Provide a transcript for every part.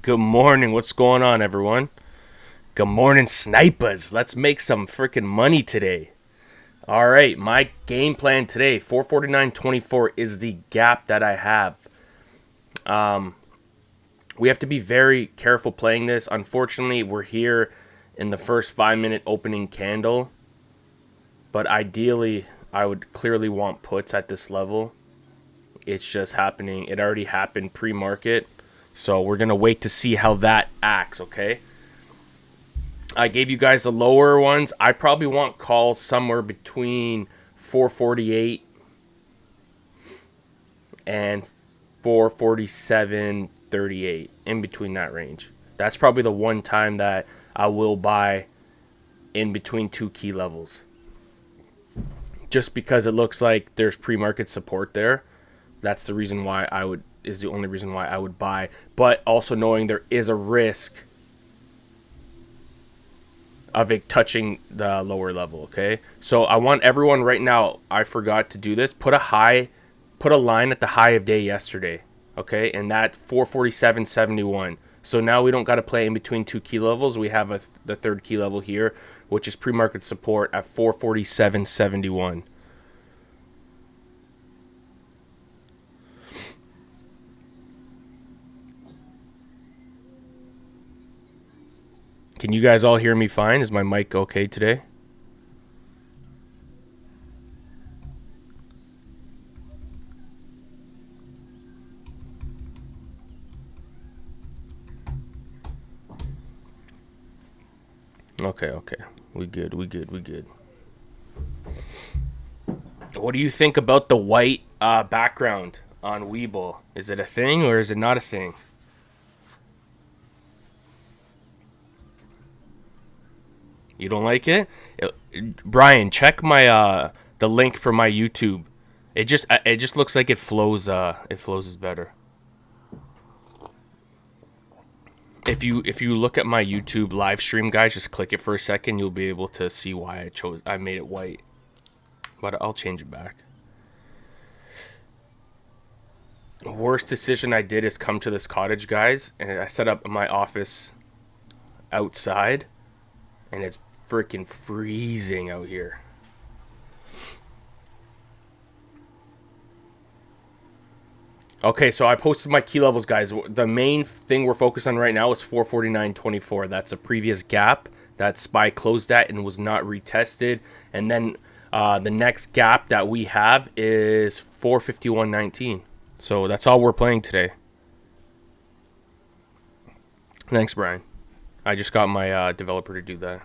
Good morning. What's going on, everyone? Good morning, snipers. Let's make some freaking money today. All right, my game plan today, 449.24 is the gap that I have. We have to be very careful playing this. Unfortunately, we're here in the first 5-minute opening candle, but ideally, I would clearly want puts at this level. It's just happening. It already happened pre-market, so we're gonna wait to see how that acts. Okay. I gave you guys the lower ones. I probably want calls somewhere between 448 and 447.38, in between that range. That's probably the one time that I will buy in between two key levels. Just because it looks like there's pre-market support there. That's the reason why is the only reason why I would buy. But also knowing there is a risk of it touching the lower level. Okay, so I want everyone right now, I forgot to do this, put a line at the high of day yesterday. Okay, and that 447.71. So now we don't got to play in between two key levels. We have the third key level here, which is pre-market support at 447.71. Can you guys all hear me fine? Is my mic okay today? Okay. We good. What do you think about the white background on Weeble? Is it a thing or is it not a thing? You don't like it? Brian, check my the link for my YouTube. It just looks like it flows better. If you look at my YouTube live stream, guys, just click it for a second. You'll be able to see why I made it white. But I'll change it back. Worst decision I did is come to this cottage, guys, and I set up my office outside, and it's freaking freezing out here. Okay, so I posted my key levels, guys. The main thing we're focused on right now is 449.24. That's a previous gap that SPY closed at and was not retested. And then the next gap that we have is 451.19. So that's all we're playing today. Thanks, Brian. I just got my developer to do that.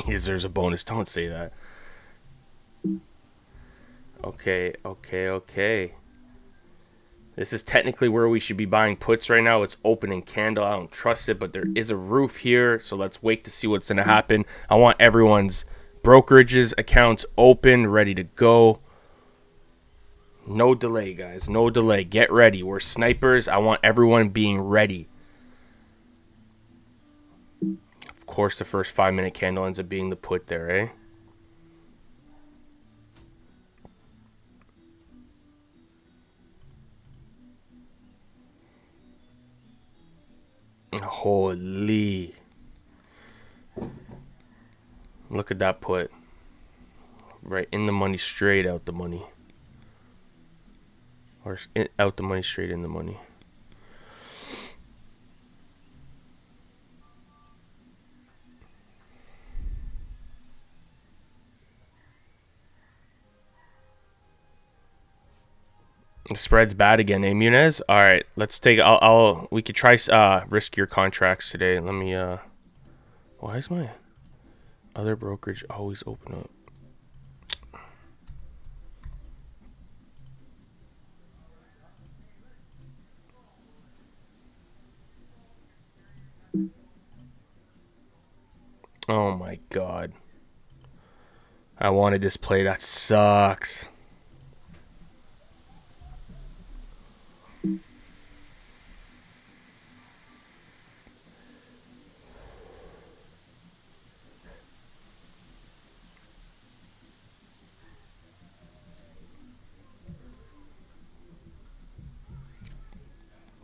There's a bonus. Don't say that. Okay. This is technically where we should be buying puts right now. It's opening candle. I don't trust it, but there is a roof here. So let's wait to see what's going to happen. I want everyone's brokerages accounts open, ready to go. No delay, guys. No delay. Get ready. We're snipers. I want everyone being ready. Of course, the first 5-minute candle ends up being the put there, eh? Holy. Look at that put. Right in the money, straight out the money. Or out the money, straight in the money. The spread's bad again, eh, Munez? All right, let's take. We could try riskier contracts today. Let me. Why is my other brokerage always open up? Oh my god. I wanted this play. That sucks.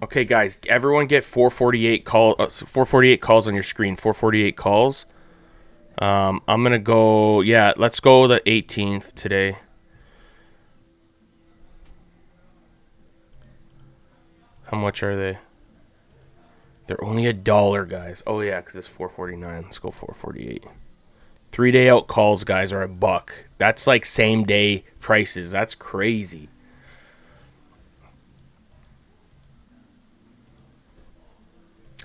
Okay, guys, everyone get 448 calls on your screen. 448 calls. I'm gonna go. Yeah, let's go the 18th today. How much are they? They're only $1, guys. Oh yeah, because it's 449. Let's go 448. 3 day out calls, guys, are $1. That's like same day prices. That's crazy.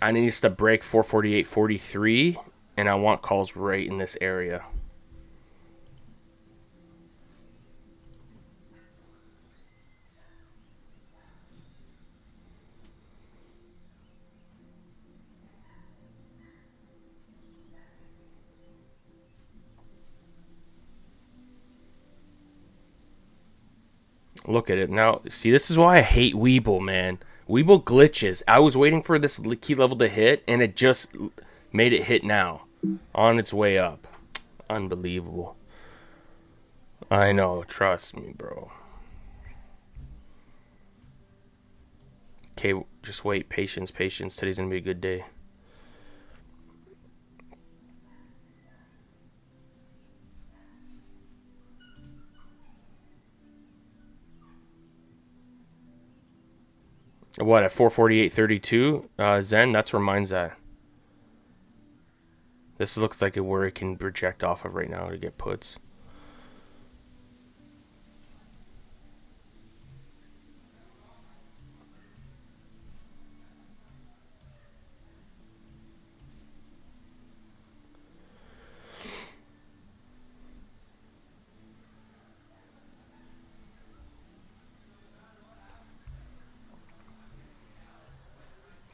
I need to break 448.43, and I want calls right in this area. Look at it now. See, this is why I hate Weeble, man. Weeble glitches. I was waiting for this key level to hit, and it just made it hit now, on its way up. Unbelievable. I know. Trust me, bro. Okay, just wait. Patience, patience. Today's gonna be a good day. What, at 448.32? Zen, that's where mine's at. This looks like where it can project off of right now to get puts.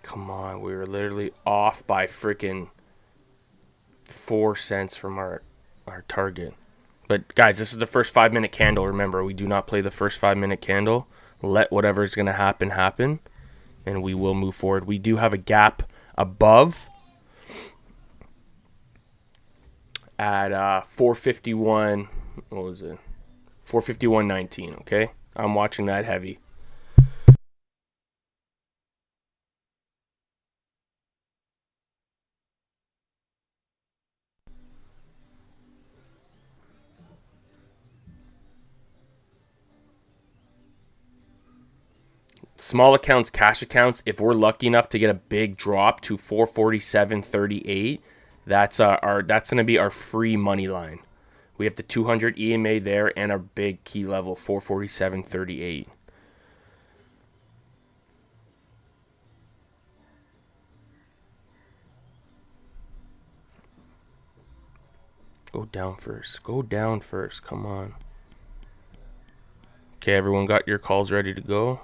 Come on, we were literally off by freaking 4 cents from our target. But guys, this is the first 5 minute candle. Remember, we do not play the first 5 minute candle. Let whatever is going to happen, and we will move forward. We do have a gap above at 451. What was it? 451.19. Okay, I'm watching that heavy. Small accounts, cash accounts, if we're lucky enough to get a big drop to 447.38, that's going to be our free money line. We have the 200 EMA there and our big key level 447.38. Go down first. Go down first. Come on. Okay, everyone got your calls ready to go?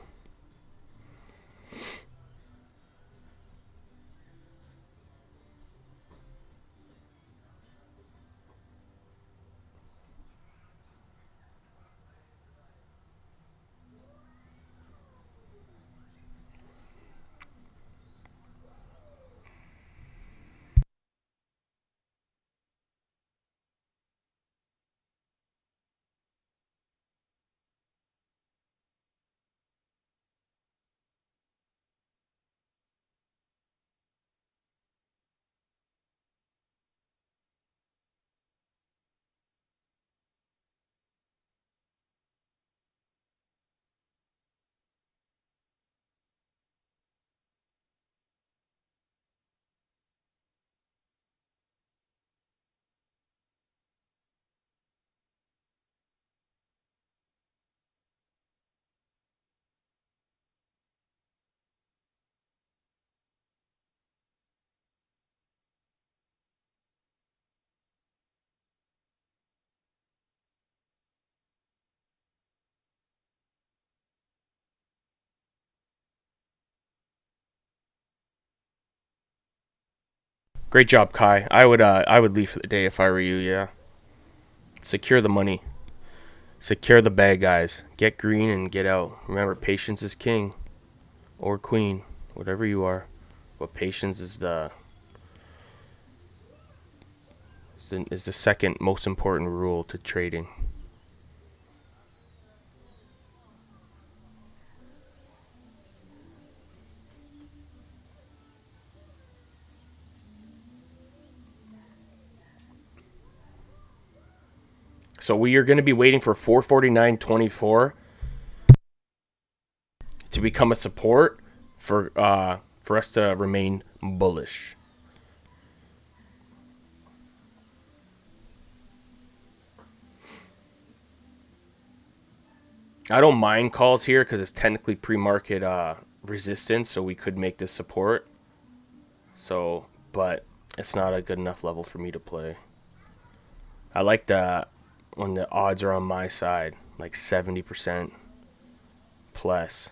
Great job, Kai. I would leave for the day if I were you. Yeah. Secure the money. Secure the bag, guys. Get green and get out. Remember, patience is king or queen, whatever you are. But patience is the second most important rule to trading. So we are going to be waiting for 449.24 to become a support for us to remain bullish. I don't mind calls here because it's technically pre-market resistance, so we could make this support. So, but it's not a good enough level for me to play. I like the when the odds are on my side, like 70% plus.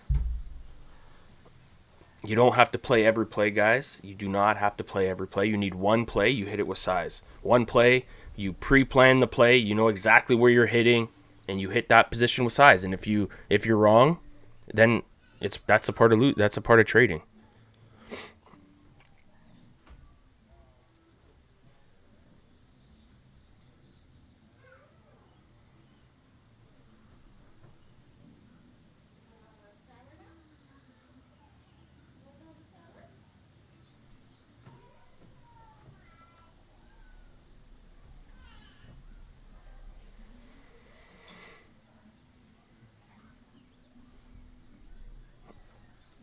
You don't have to play every play, guys. You do not have to play every play. You need one play, you hit it with size. One play, you pre-plan the play, you know exactly where you're hitting, and you hit that position with size. And if you're wrong, then that's a part of trading.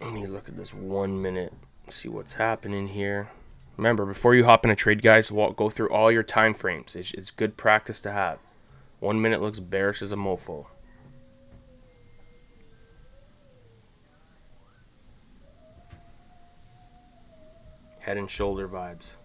Let me look at this 1 minute, see what's happening here. Remember, before you hop in a trade, guys, go through all your time frames. It's good practice to have. 1 minute looks bearish as a mofo. Head and shoulder vibes.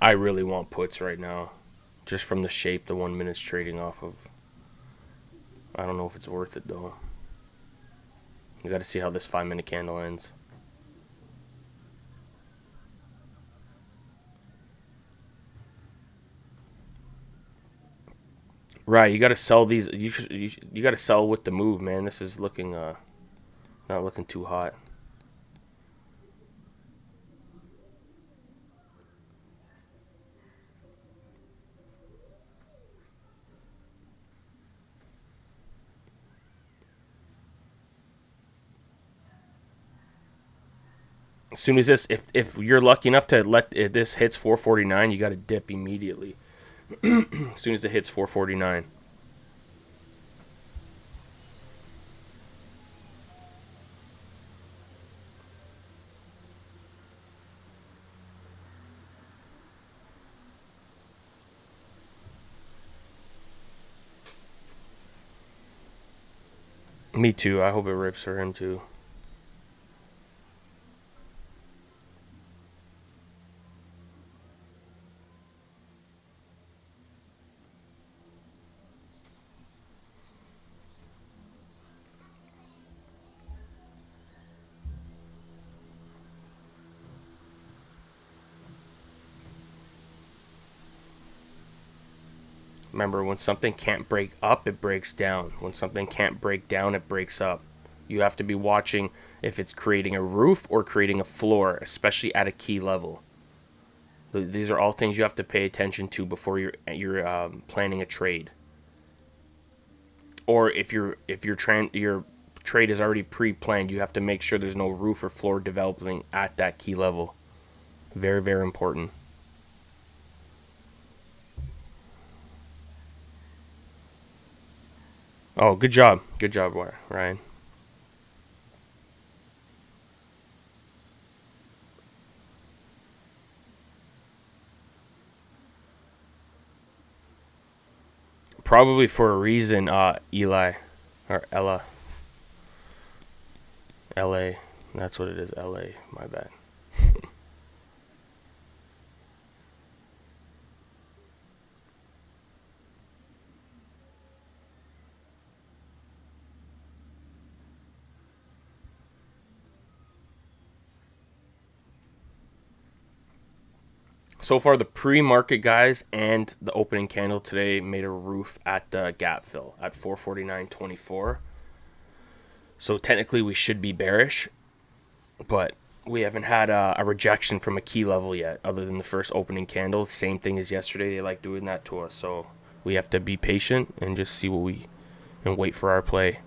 I really want puts right now, just from the shape the 1 minute's trading off of. I don't know if it's worth it though. You got to see how this 5 minute candle ends. Right, you got to sell these. You got to sell with the move, man. This is looking not looking too hot. As soon as if you're lucky enough to let if this hits 449, you got to dip immediately. As soon as it hits 449. Me too. I hope it rips for him too. Remember, when something can't break up, it breaks down. When something can't break down, it breaks up. You have to be watching if it's creating a roof or creating a floor, especially at a key level. These are all things you have to pay attention to before you're planning a trade. Or if your trade is already pre-planned, you have to make sure there's no roof or floor developing at that key level. Very, very important. Oh, good job. Good job, Ryan. Probably for a reason, Eli. Or Ella. LA. That's what it is, LA. My bad. So far, the pre-market guys and the opening candle today made a roof at the gap fill at 449.24. So technically, we should be bearish, but we haven't had a rejection from a key level yet, other than the first opening candle. Same thing as yesterday. They like doing that to us, so we have to be patient and just see what we and wait for our play.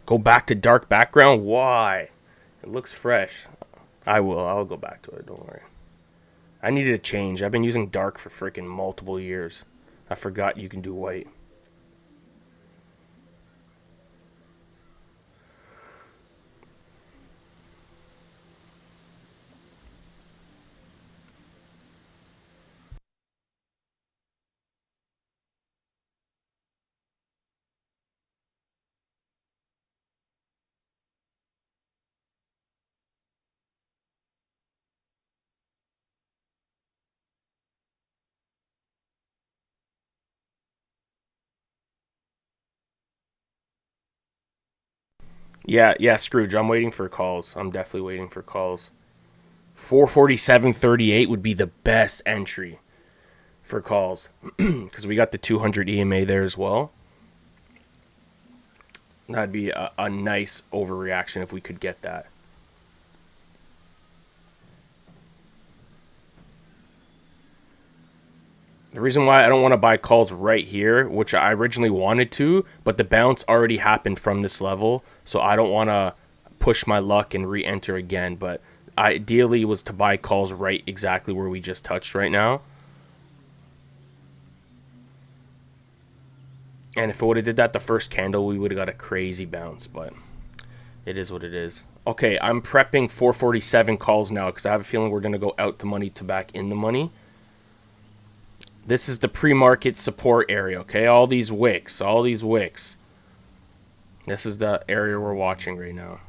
Go back to dark background? Why? It looks fresh. I will. I'll go back to it. Don't worry. I needed a change. I've been using dark for freaking multiple years. I forgot you can do white. Yeah, Scrooge. I'm waiting for calls. I'm definitely waiting for calls. 447.38 would be the best entry for calls because we got the 200 EMA there as well. That'd be a nice overreaction if we could get that. The reason why I don't want to buy calls right here, which I originally wanted to, but the bounce already happened from this level, so I don't want to push my luck and re-enter again. But ideally was to buy calls right exactly where we just touched right now. And if it would have did that the first candle, we would have got a crazy bounce, but it is what it is. Okay, I'm prepping 447 calls now because I have a feeling we're going to go out the money to back in the money. This is the pre-market support area, okay? All these wicks. This is the area we're watching right now.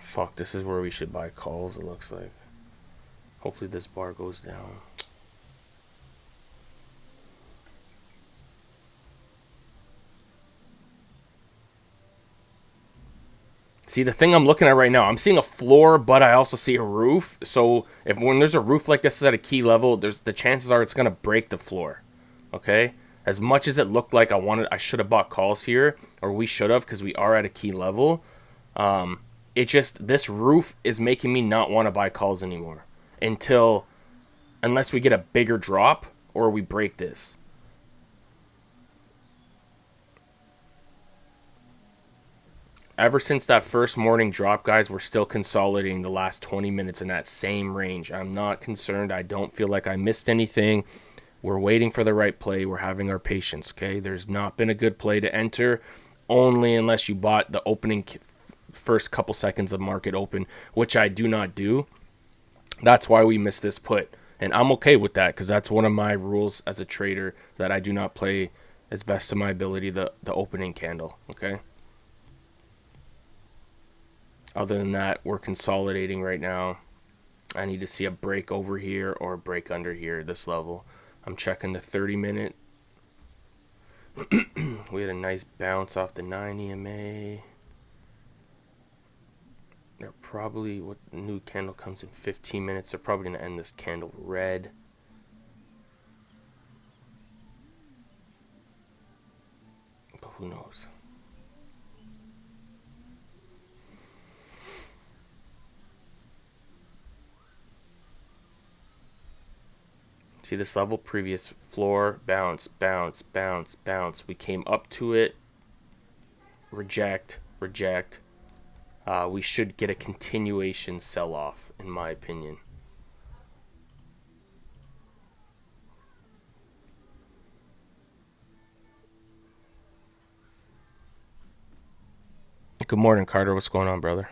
Fuck, this is where we should buy calls, it looks like. Hopefully this bar goes down. See, the thing I'm looking at right now, I'm seeing a floor, but I also see a roof. So when there's a roof like this at a key level, there's the chances are it's gonna break the floor. Okay? As much as it looked like I should have bought calls here, or we should have, because we are at a key level. This roof is making me not want to buy calls anymore unless we get a bigger drop or we break this. Ever since that first morning drop, guys, we're still consolidating the last 20 minutes in that same range. I'm not concerned. I don't feel like I missed anything. We're waiting for the right play. We're having our patience, okay? There's not been a good play to enter, only unless you bought the opening first couple seconds of market open, which I do not do. That's why we missed this put. And I'm okay with that because that's one of my rules as a trader, that I do not play as best of my ability the opening candle, okay? Other than that, we're consolidating right now. I need to see a break over here or a break under here, this level. I'm checking the 30-minute. We had a nice bounce off the 9 EMA. They're probably, what new candle comes in 15 minutes. They're probably going to end this candle red. But who knows? See this level? Previous floor, bounce, bounce, bounce, bounce. We came up to it. Reject, reject. We should get a continuation sell-off, in my opinion. Good morning, Carter. What's going on, brother?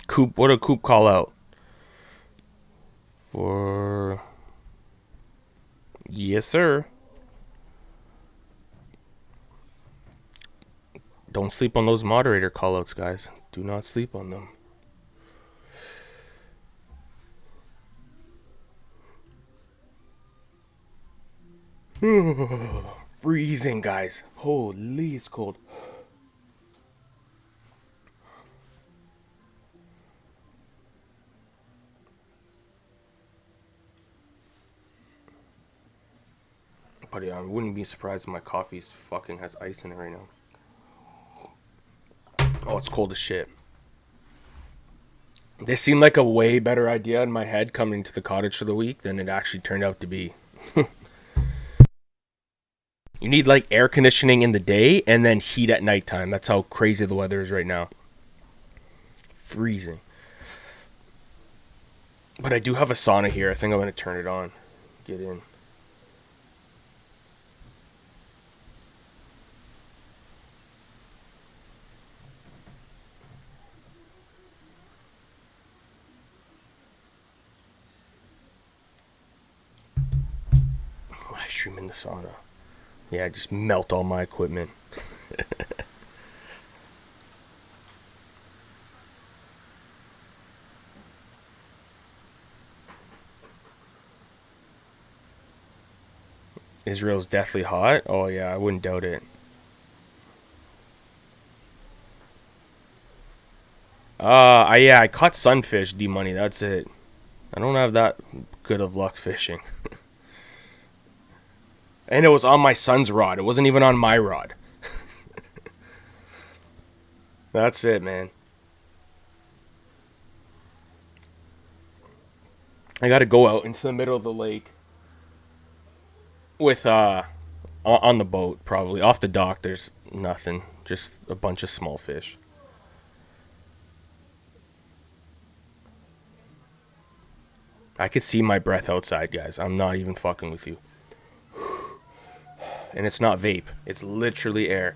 Coop, what did Coop call out? For... Yes, sir. Don't sleep on those moderator callouts, guys. Do not sleep on them. Freezing, guys. Holy, it's cold. But yeah, I wouldn't be surprised if my coffee fucking has ice in it right now. Oh, it's cold as shit. This seemed like a way better idea in my head coming to the cottage for the week than it actually turned out to be. You need like air conditioning in the day and then heat at nighttime. That's how crazy the weather is right now. Freezing. But I do have a sauna here. I think I'm going to turn it on. Get in. Live stream in the sauna. Yeah, just melt all my equipment. Israel's deathly hot? Oh yeah, I wouldn't doubt it. I caught sunfish, D-Money, that's it. I don't have that good of luck fishing. And it was on my son's rod. It wasn't even on my rod. That's it, man. I gotta go out into the middle of the lake with on the boat, probably off the dock. There's nothing, just a bunch of small fish. I could see my breath outside, guys. I'm not even fucking with you. And it's not vape, it's literally air.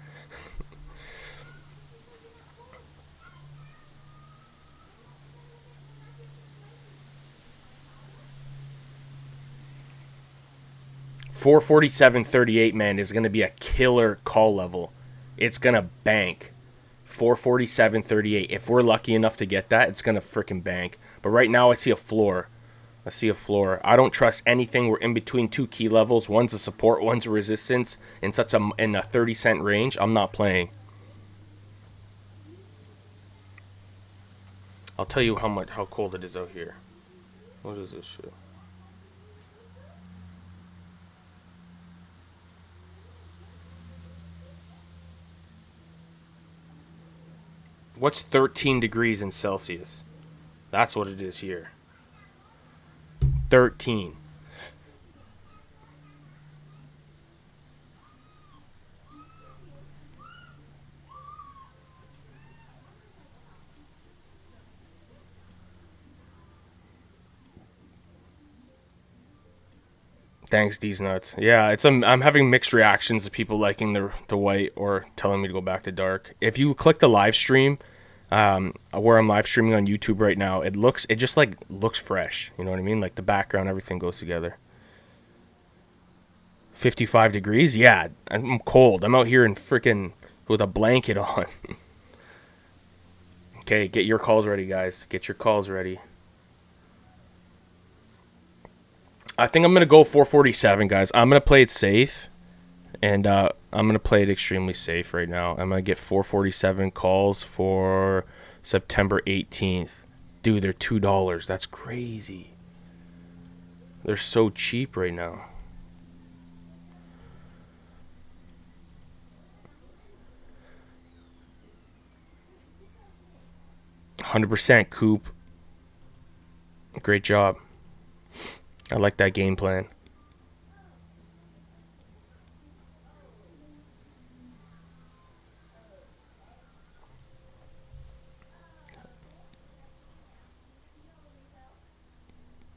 $447.38, man, is gonna be a killer call level. It's gonna bank. 447.38. If we're lucky enough to get that, it's gonna freaking bank. But right now I see a floor. I don't trust anything. We're in between two key levels. One's a support, one's a resistance. In a 30-cent range, I'm not playing. I'll tell you how cold it is out here. What is this shit? What's 13 degrees in Celsius? That's what it is here. 13. Thanks, D's nuts. Yeah, I'm having mixed reactions of people liking the white or telling me to go back to dark. If you click the live stream, Where I'm live streaming on YouTube right now, it just like looks fresh. You know what I mean? Like the background, everything goes together. 55 degrees? Yeah, I'm cold. I'm out here in freaking with a blanket on. Okay, get your calls ready, guys. Get your calls ready. I think I'm going to go 447, guys. I'm going to play it safe, and I'm going to play it extremely safe right now. I'm going to get 447 calls for September 18th. Dude, they're $2. That's crazy. They're so cheap right now. $100% Coop. Great job. I like that game plan.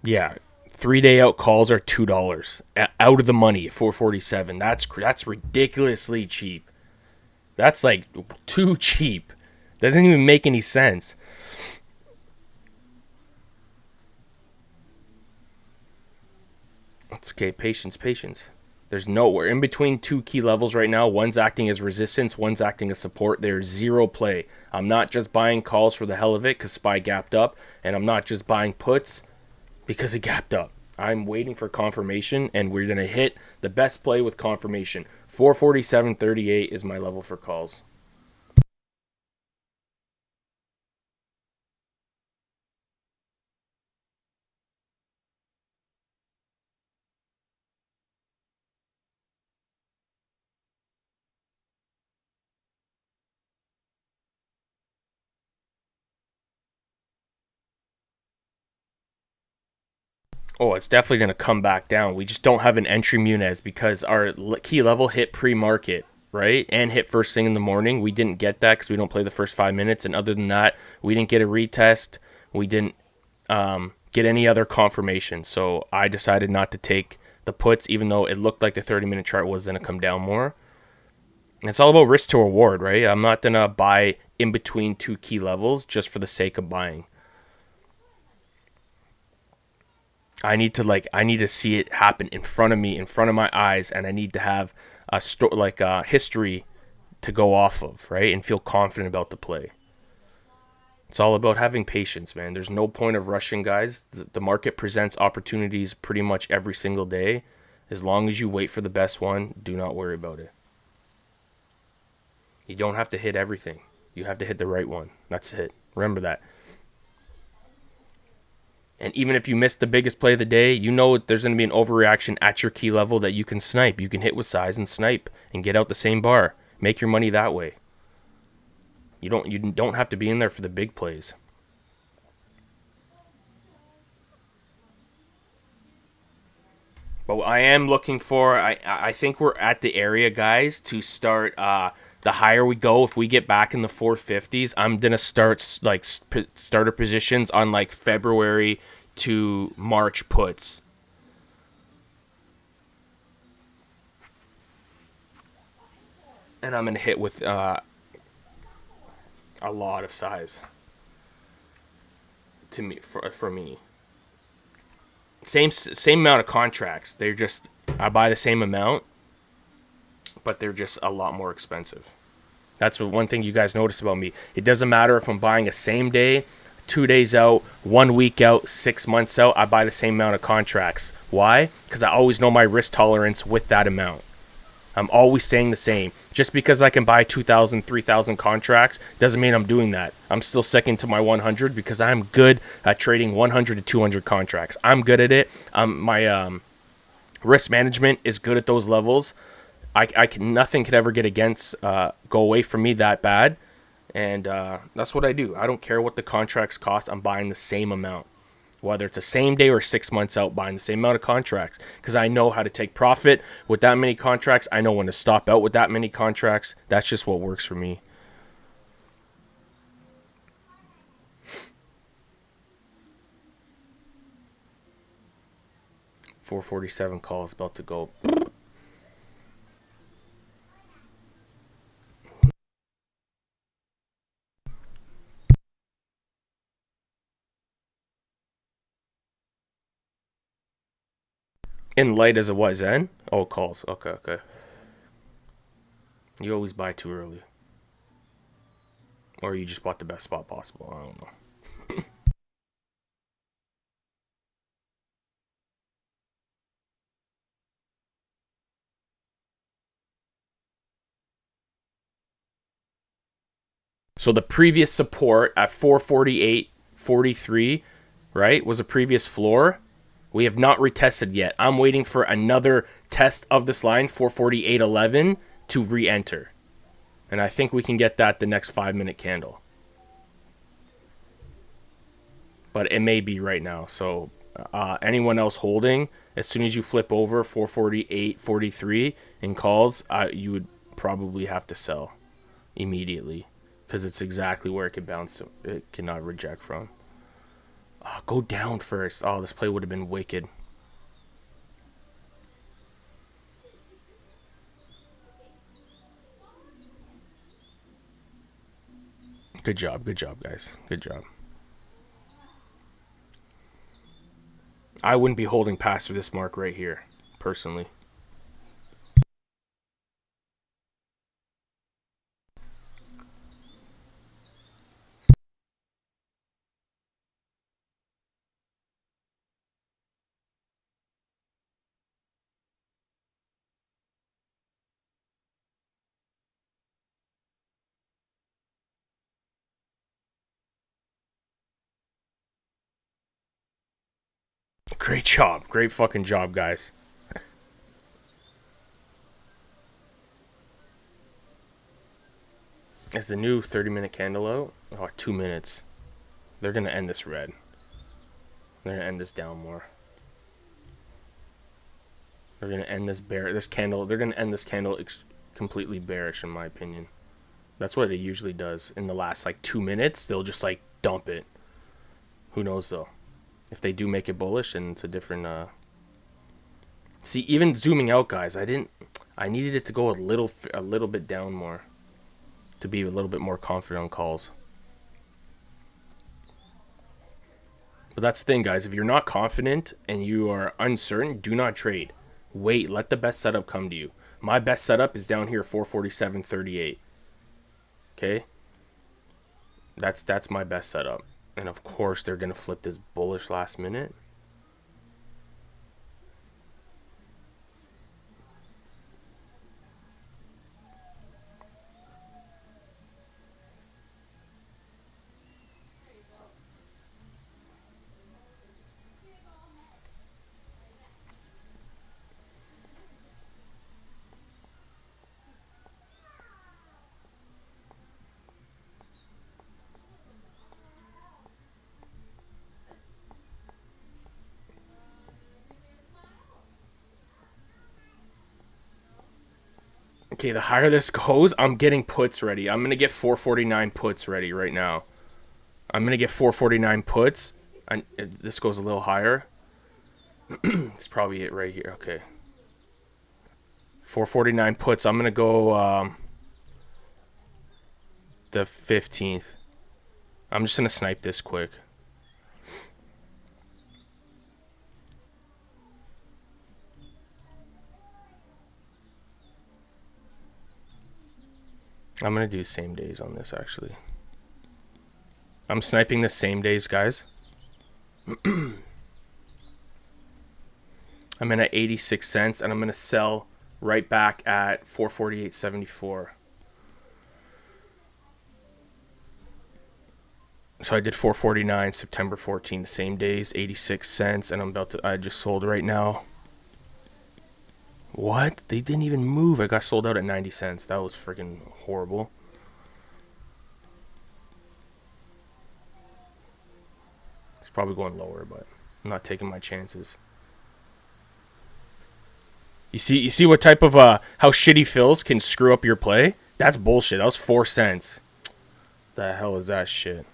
Yeah, 3 day out calls are $2 out of the money. 447. That's ridiculously cheap. That's like too cheap. Doesn't even make any sense. It's okay. Patience, patience. There's nowhere in between two key levels right now. One's acting as resistance, one's acting as support. There's zero play. I'm not just buying calls for the hell of it because SPY gapped up, and I'm not just buying puts because it gapped up. I'm waiting for confirmation, and we're going to hit the best play with confirmation. 447.38 is my level for calls. Oh, it's definitely going to come back down. We just don't have an entry Munez because our key level hit pre-market, right? And hit first thing in the morning. We didn't get that because we don't play the first 5 minutes. And other than that, we didn't get a retest. We didn't get any other confirmation. So I decided not to take the puts, even though it looked like the 30-minute chart was going to come down more. And it's all about risk to reward, right? I'm not going to buy in between two key levels just for the sake of buying. I need to see it happen in front of me, in front of my eyes, and I need to have a history to go off of, right? And feel confident about the play. It's all about having patience, man. There's no point of rushing, guys. The market presents opportunities pretty much every single day. As long as you wait for the best one, do not worry about it. You don't have to hit everything. You have to hit the right one. That's it. Remember that. And even if you miss the biggest play of the day, you know there's going to be an overreaction at your key level that you can snipe. You can hit with size and snipe and get out the same bar. Make your money that way. You don't have to be in there for the big plays. But I am looking for, I think we're at the area, guys, to start the higher we go. If we get back in the 450s, I'm going to start like starter positions on like February to March puts. And I'm going to hit with a lot of size to me for me. Same amount of contracts. They're just, I buy the same amount, but they're just a lot more expensive. That's one thing you guys notice about me. It doesn't matter if I'm buying a same day, 2 days out, 1 week out, 6 months out. I buy the same amount of contracts. Why? Because I always know my risk tolerance with that amount. I'm always staying the same. Just because I can buy 2,000, 3,000 contracts doesn't mean I'm doing that. I'm still sticking to my 100 because I'm good at trading 100 to 200 contracts. I'm good at it. My risk management is good at those levels. Nothing could ever get go away from me that bad. And that's what I do. I don't care what the contracts cost. I'm buying the same amount. Whether it's a same day or 6 months out, buying the same amount of contracts. Because I know how to take profit with that many contracts. I know when to stop out with that many contracts. That's just what works for me. $447 call is about to go. In light as it was then? Oh, calls. Okay, okay. You always buy too early. Or you just bought the best spot possible. I don't know. So the previous support at 448.43, right, was a previous floor. We have not retested yet. I'm waiting for another test of this line, 448.11, to re-enter. And I think we can get that the next 5-minute candle. But it may be right now. So anyone else holding, as soon as you flip over 448.43 in calls, you would probably have to sell immediately. Because it's exactly where it can bounce. It cannot reject from. Go down first. Oh, this play would have been wicked. Good job, guys. Good job. I wouldn't be holding past this mark right here, personally. Great job. Great fucking job, guys. Is the new 30-minute candle out? Oh, 2 minutes. They're going to end this red. They're going to end this down more. They're going to end this candle. They're going to end this candle completely bearish, in my opinion. That's what it usually does. In the last, 2 minutes, they'll just, dump it. Who knows, though? If they do make it bullish, then it's a different... See, even zooming out, guys, I needed it to go a little bit down more. To be a little bit more confident on calls. But that's the thing, guys. If you're not confident and you are uncertain, do not trade. Wait, let the best setup come to you. My best setup is down here, 447.38. Okay? That's my best setup. And of course, they're going to flip this bullish last minute. Okay, the higher this goes, I'm getting puts ready. I'm going to get 449 puts ready right now. I'm going to get 449 puts. This goes a little higher. It's probably it right here. Okay. 449 puts. I'm going to go the 15th. I'm just going to snipe this quick. I'm going to do same days on this, actually. I'm sniping the same days, guys. I'm in at 86 cents, and I'm going to sell right back at 448.74. So I did 449 September 14, the same days, 86 cents, and I just sold right now. What? They didn't even move. I got sold out at 90 cents. That was freaking horrible. It's probably going lower, but I'm not taking my chances. You see what type of how shitty fills can screw up your play? That's bullshit. That was 4 cents. The hell is that shit?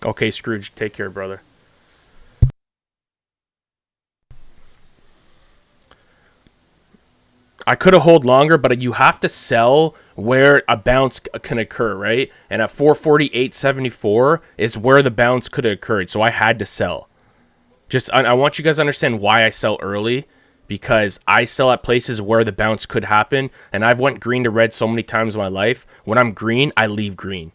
Okay, Scrooge, take care, brother. I could have held longer, but you have to sell where a bounce can occur, right? And at 448.74 is where the bounce could have occurred, so I had to sell. Just I want you guys to understand why I sell early, because I sell at places where the bounce could happen, and I've went green to red so many times in my life. When I'm green, I leave green.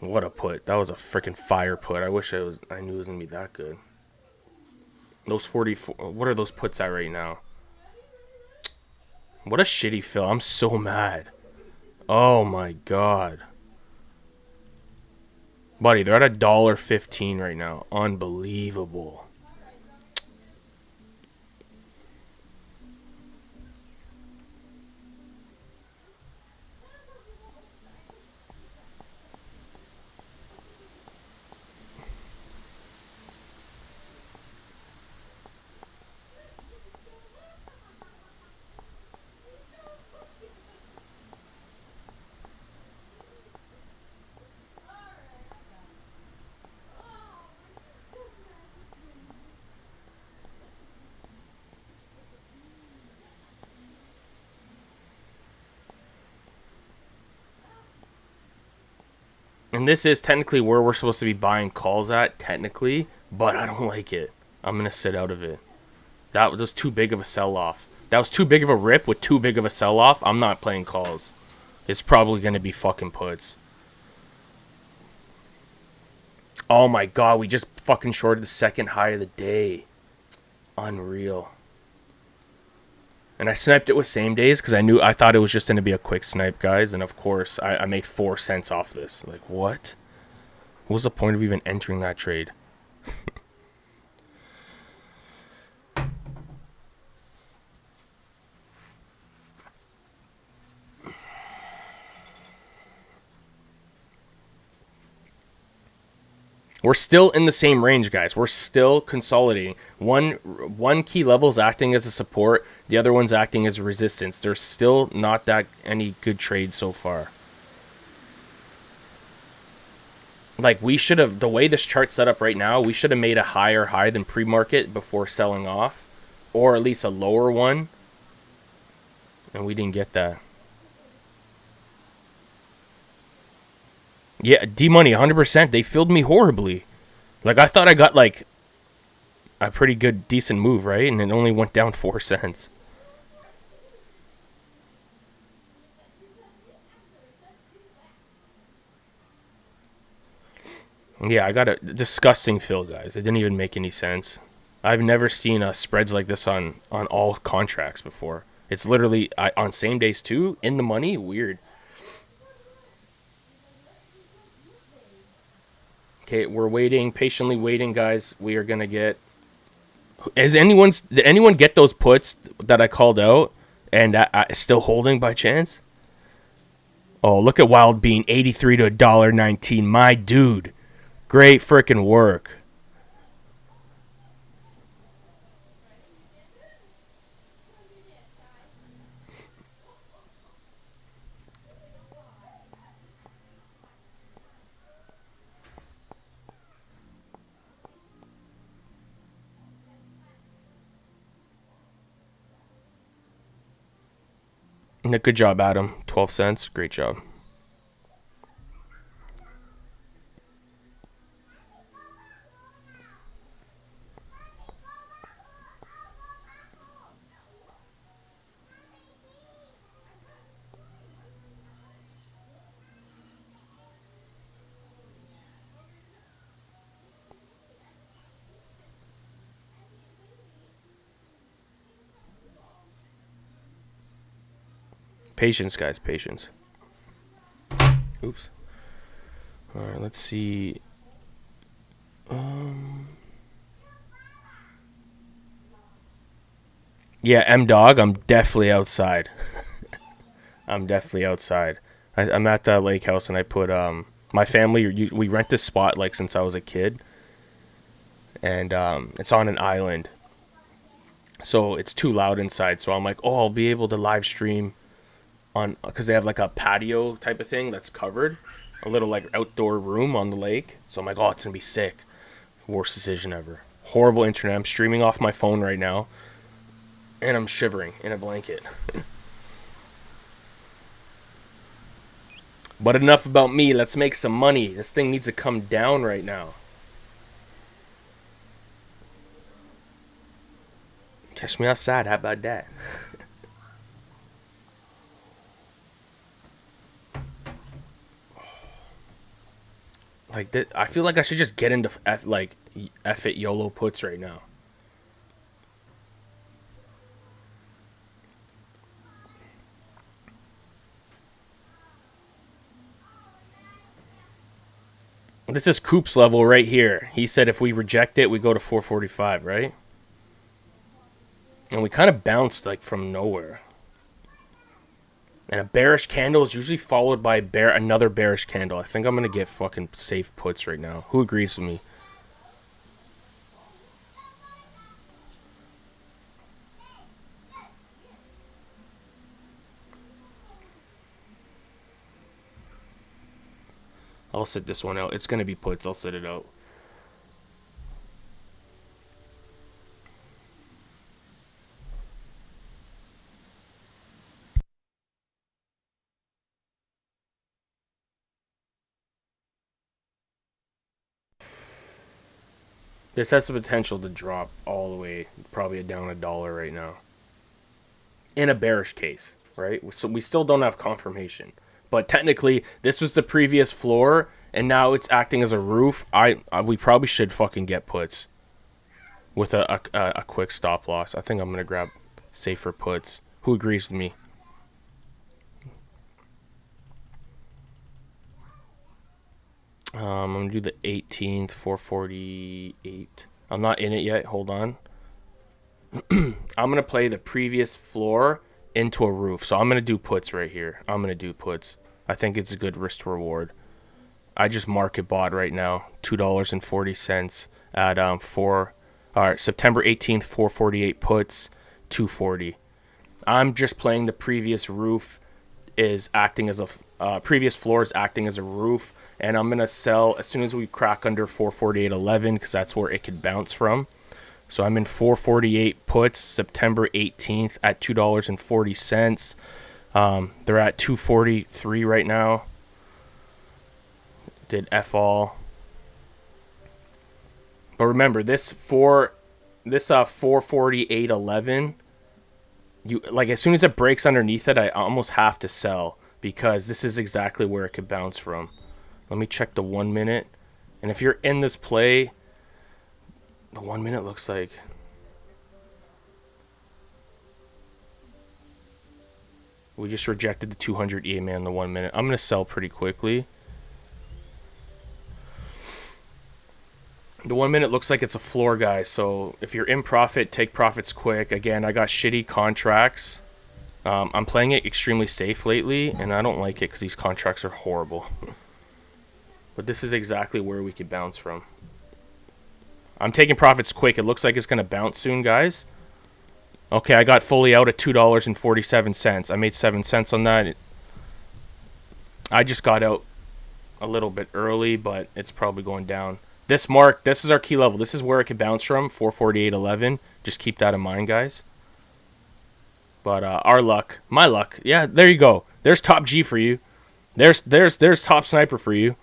What a put. That was a freaking fire put. I wish I knew it was going to be that good. Those 44, what are those puts at right now? What a shitty fill. I'm so mad. Oh my god. Buddy, they're at $1.15 right now. Unbelievable. And this is technically where we're supposed to be buying calls at, technically, but I don't like it. I'm going to sit out of it. That was too big of a sell-off. That was too big of a rip with too big of a sell-off. I'm not playing calls. It's probably going to be fucking puts. Oh my god, we just fucking shorted the second high of the day. Unreal. And I sniped it with same days because I thought it was just going to be a quick snipe, guys. And of course, I made 4 cents off this. Like, what? What was the point of even entering that trade? We're still in the same range, guys. We're still consolidating. One key level is acting as a support. The other one's acting as a resistance. There's still not that any good trades so far. Like, we should have, the way this chart's set up right now, we should have made a higher high than pre-market before selling off. Or at least a lower one. And we didn't get that. Yeah, D-Money, 100%. They filled me horribly. Like, I thought I got, like, a pretty good, decent move, right? And it only went down 4 cents. Yeah, I got a disgusting fill, guys. It didn't even make any sense. I've never seen spreads like this on all contracts before. It's literally on same days, too, in the money. Weird. Okay, we're waiting, patiently waiting, guys. We are gonna get. Did anyone get those puts that I called out and still holding by chance? Oh, look at Wild Bean, 83 to $1.19. My dude, great freaking work. Good job, Adam. 12 cents. Great job. Patience, guys. Patience. Oops. All right, let's see. Yeah, M-Dog, I'm definitely outside. I'm definitely outside. I'm at the lake house, and I put my family. We rent this spot like since I was a kid, and it's on an island, so it's too loud inside. So I'm like, oh, I'll be able to live stream on because they have like a patio type of thing that's covered, a little like outdoor room on the lake. So I'm like, oh, it's gonna be sick. Worst decision ever. Horrible internet. I'm streaming off my phone right now. And I'm shivering in a blanket. But enough about me. Let's make some money. This thing needs to come down right now. Catch me outside. How about that? Like, I feel like I should just get into F it YOLO puts right now. This is Coop's level right here. He said if we reject it, we go to 445, right? And we kind of bounced like from nowhere. And a bearish candle is usually followed by another bearish candle. I think I'm going to get fucking safe puts right now. Who agrees with me? I'll sit this one out. It's going to be puts. I'll sit it out. This has the potential to drop all the way, probably down $1 right now. In a bearish case, right? So we still don't have confirmation. But technically, this was the previous floor, and now it's acting as a roof. We probably should fucking get puts with a quick stop loss. I think I'm going to grab safer puts. Who agrees with me? I'm going to do the 18th, 448. I'm not in it yet. Hold on. I'm going to play the previous floor into a roof. So I'm going to do puts right here. I'm going to do puts. I think it's a good risk to reward. I just market bought right now. $2.40 at September 18th, 448 puts, 240. I'm just playing the previous roof is acting as a previous floor is acting as a roof. And I'm going to sell as soon as we crack under 448.11 because that's where it could bounce from. So I'm in 448 puts September 18th at $2.40. They're at 243 right now. Did F all. But remember, this 448.11, you like as soon as it breaks underneath it, I almost have to sell because this is exactly where it could bounce from. Let me check the 1 minute. And if you're in this play, the 1 minute looks like we just rejected the 200 EMA in the 1 minute. I'm going to sell pretty quickly. The 1 minute looks like it's a floor, guys. So if you're in profit, take profits quick. Again, I got shitty contracts. I'm playing it extremely safe lately, and I don't like it because these contracts are horrible. But this is exactly where we could bounce from. I'm taking profits quick. It looks like it's going to bounce soon, guys. Okay, I got fully out at $2.47. I made 7 cents on that. I just got out a little bit early, but it's probably going down. This is our key level. This is where it could bounce from, 448.11. Just keep that in mind, guys. But our luck, my luck, yeah, there you go. There's top G for you. There's top sniper for you.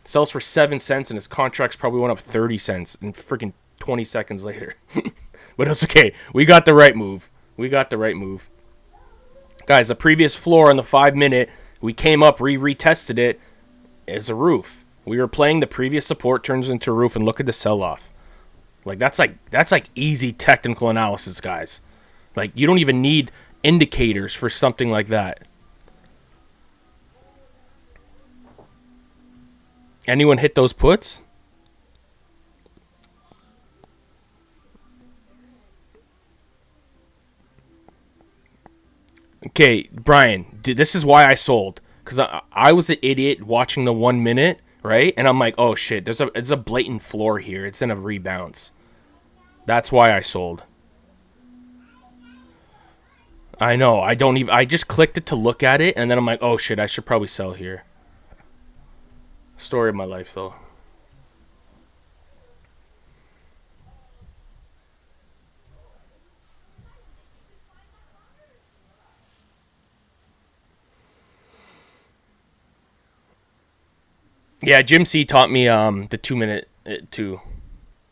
Sells for 7 cents, and his contracts probably went up 30 cents in freaking 20 seconds later. But it's okay. We got the right move. Guys, the previous floor on the 5 minute, we came up, retested it as a roof. We were playing the previous support turns into a roof, and look at the sell-off. Like that's like easy technical analysis, guys. Like you don't even need indicators for something like that. Anyone hit those puts? Okay, Brian, this is why I sold. Because I was an idiot watching the 1 minute, right? And I'm like, oh shit, it's a blatant floor here. It's in a rebounce. That's why I sold. I know, I just clicked it to look at it, and then I'm like, oh shit, I should probably sell here. Story of my life, though. Yeah, Jim C taught me the 2 minute too.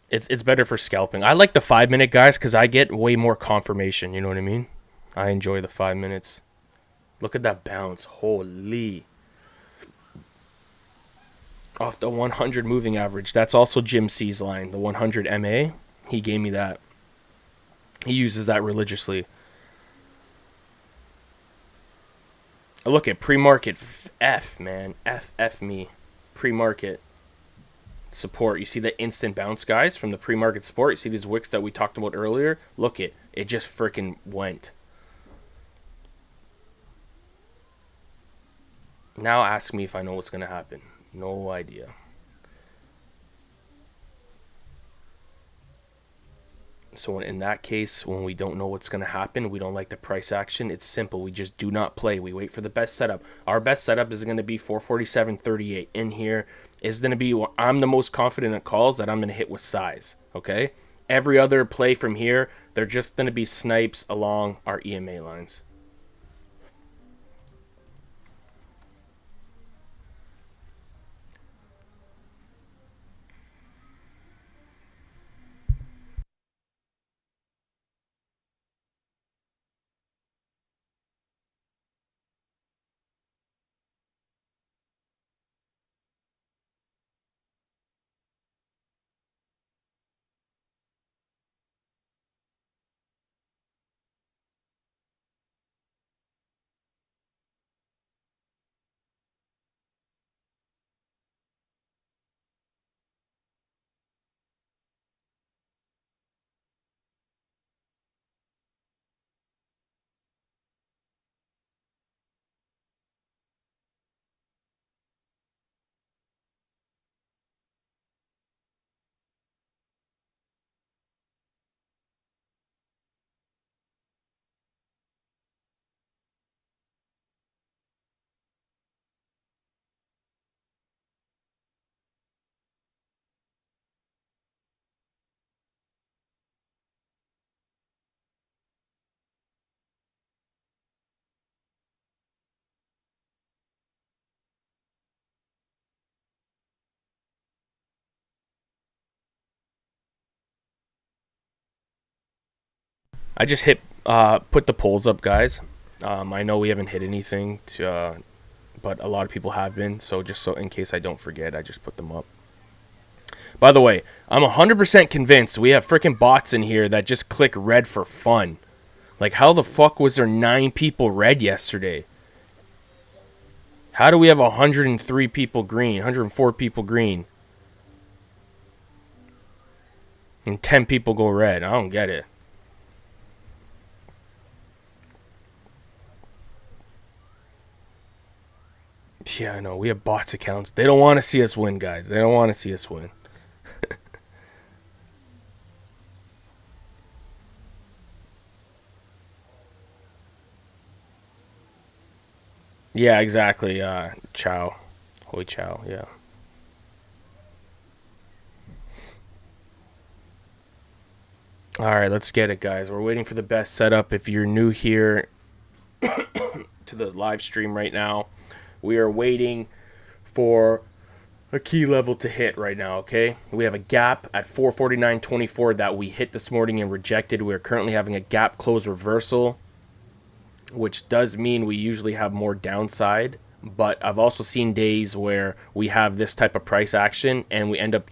It's better for scalping. I like the 5 minute guys because I get way more confirmation. You know what I mean? I enjoy the 5 minutes. Look at that bounce. Holy. Off the 100 moving average. That's also Jim C's line. The 100 MA. He gave me that. He uses that religiously. Look at pre-market F, man. F me. Pre-market support. You see the instant bounce, guys, from the pre-market support? You see these wicks that we talked about earlier? Look it just freaking went. Now ask me if I know what's going to happen. No idea. So in that case, when we don't know what's going to happen, we don't like the price action, it's simple. We just do not play. We wait for the best setup. Our best setup is going to be 447.38. In here is going to be, I'm the most confident in calls that I'm going to hit with size, okay? Every other play from here, they're just going to be snipes along our EMA lines. I just put the polls up, guys. I know we haven't hit anything, but a lot of people have been. So just so in case I don't forget, I just put them up. By the way, I'm 100% convinced we have freaking bots in here that just click red for fun. Like, how the fuck was there 9 people red yesterday? How do we have 103 people green, 104 people green, and 10 people go red? I don't get it. Yeah, I know. We have bots accounts. They don't want to see us win, guys. They don't want to see us win. Yeah, exactly. Chow. Holy chow, yeah. All right, let's get it, guys. We're waiting for the best setup. If you're new here to the live stream right now, we are waiting for a key level to hit right now, okay? We have a gap at 449.24 that we hit this morning and rejected. We're currently having a gap close reversal, which does mean we usually have more downside. But I've also seen days where we have this type of price action and we end up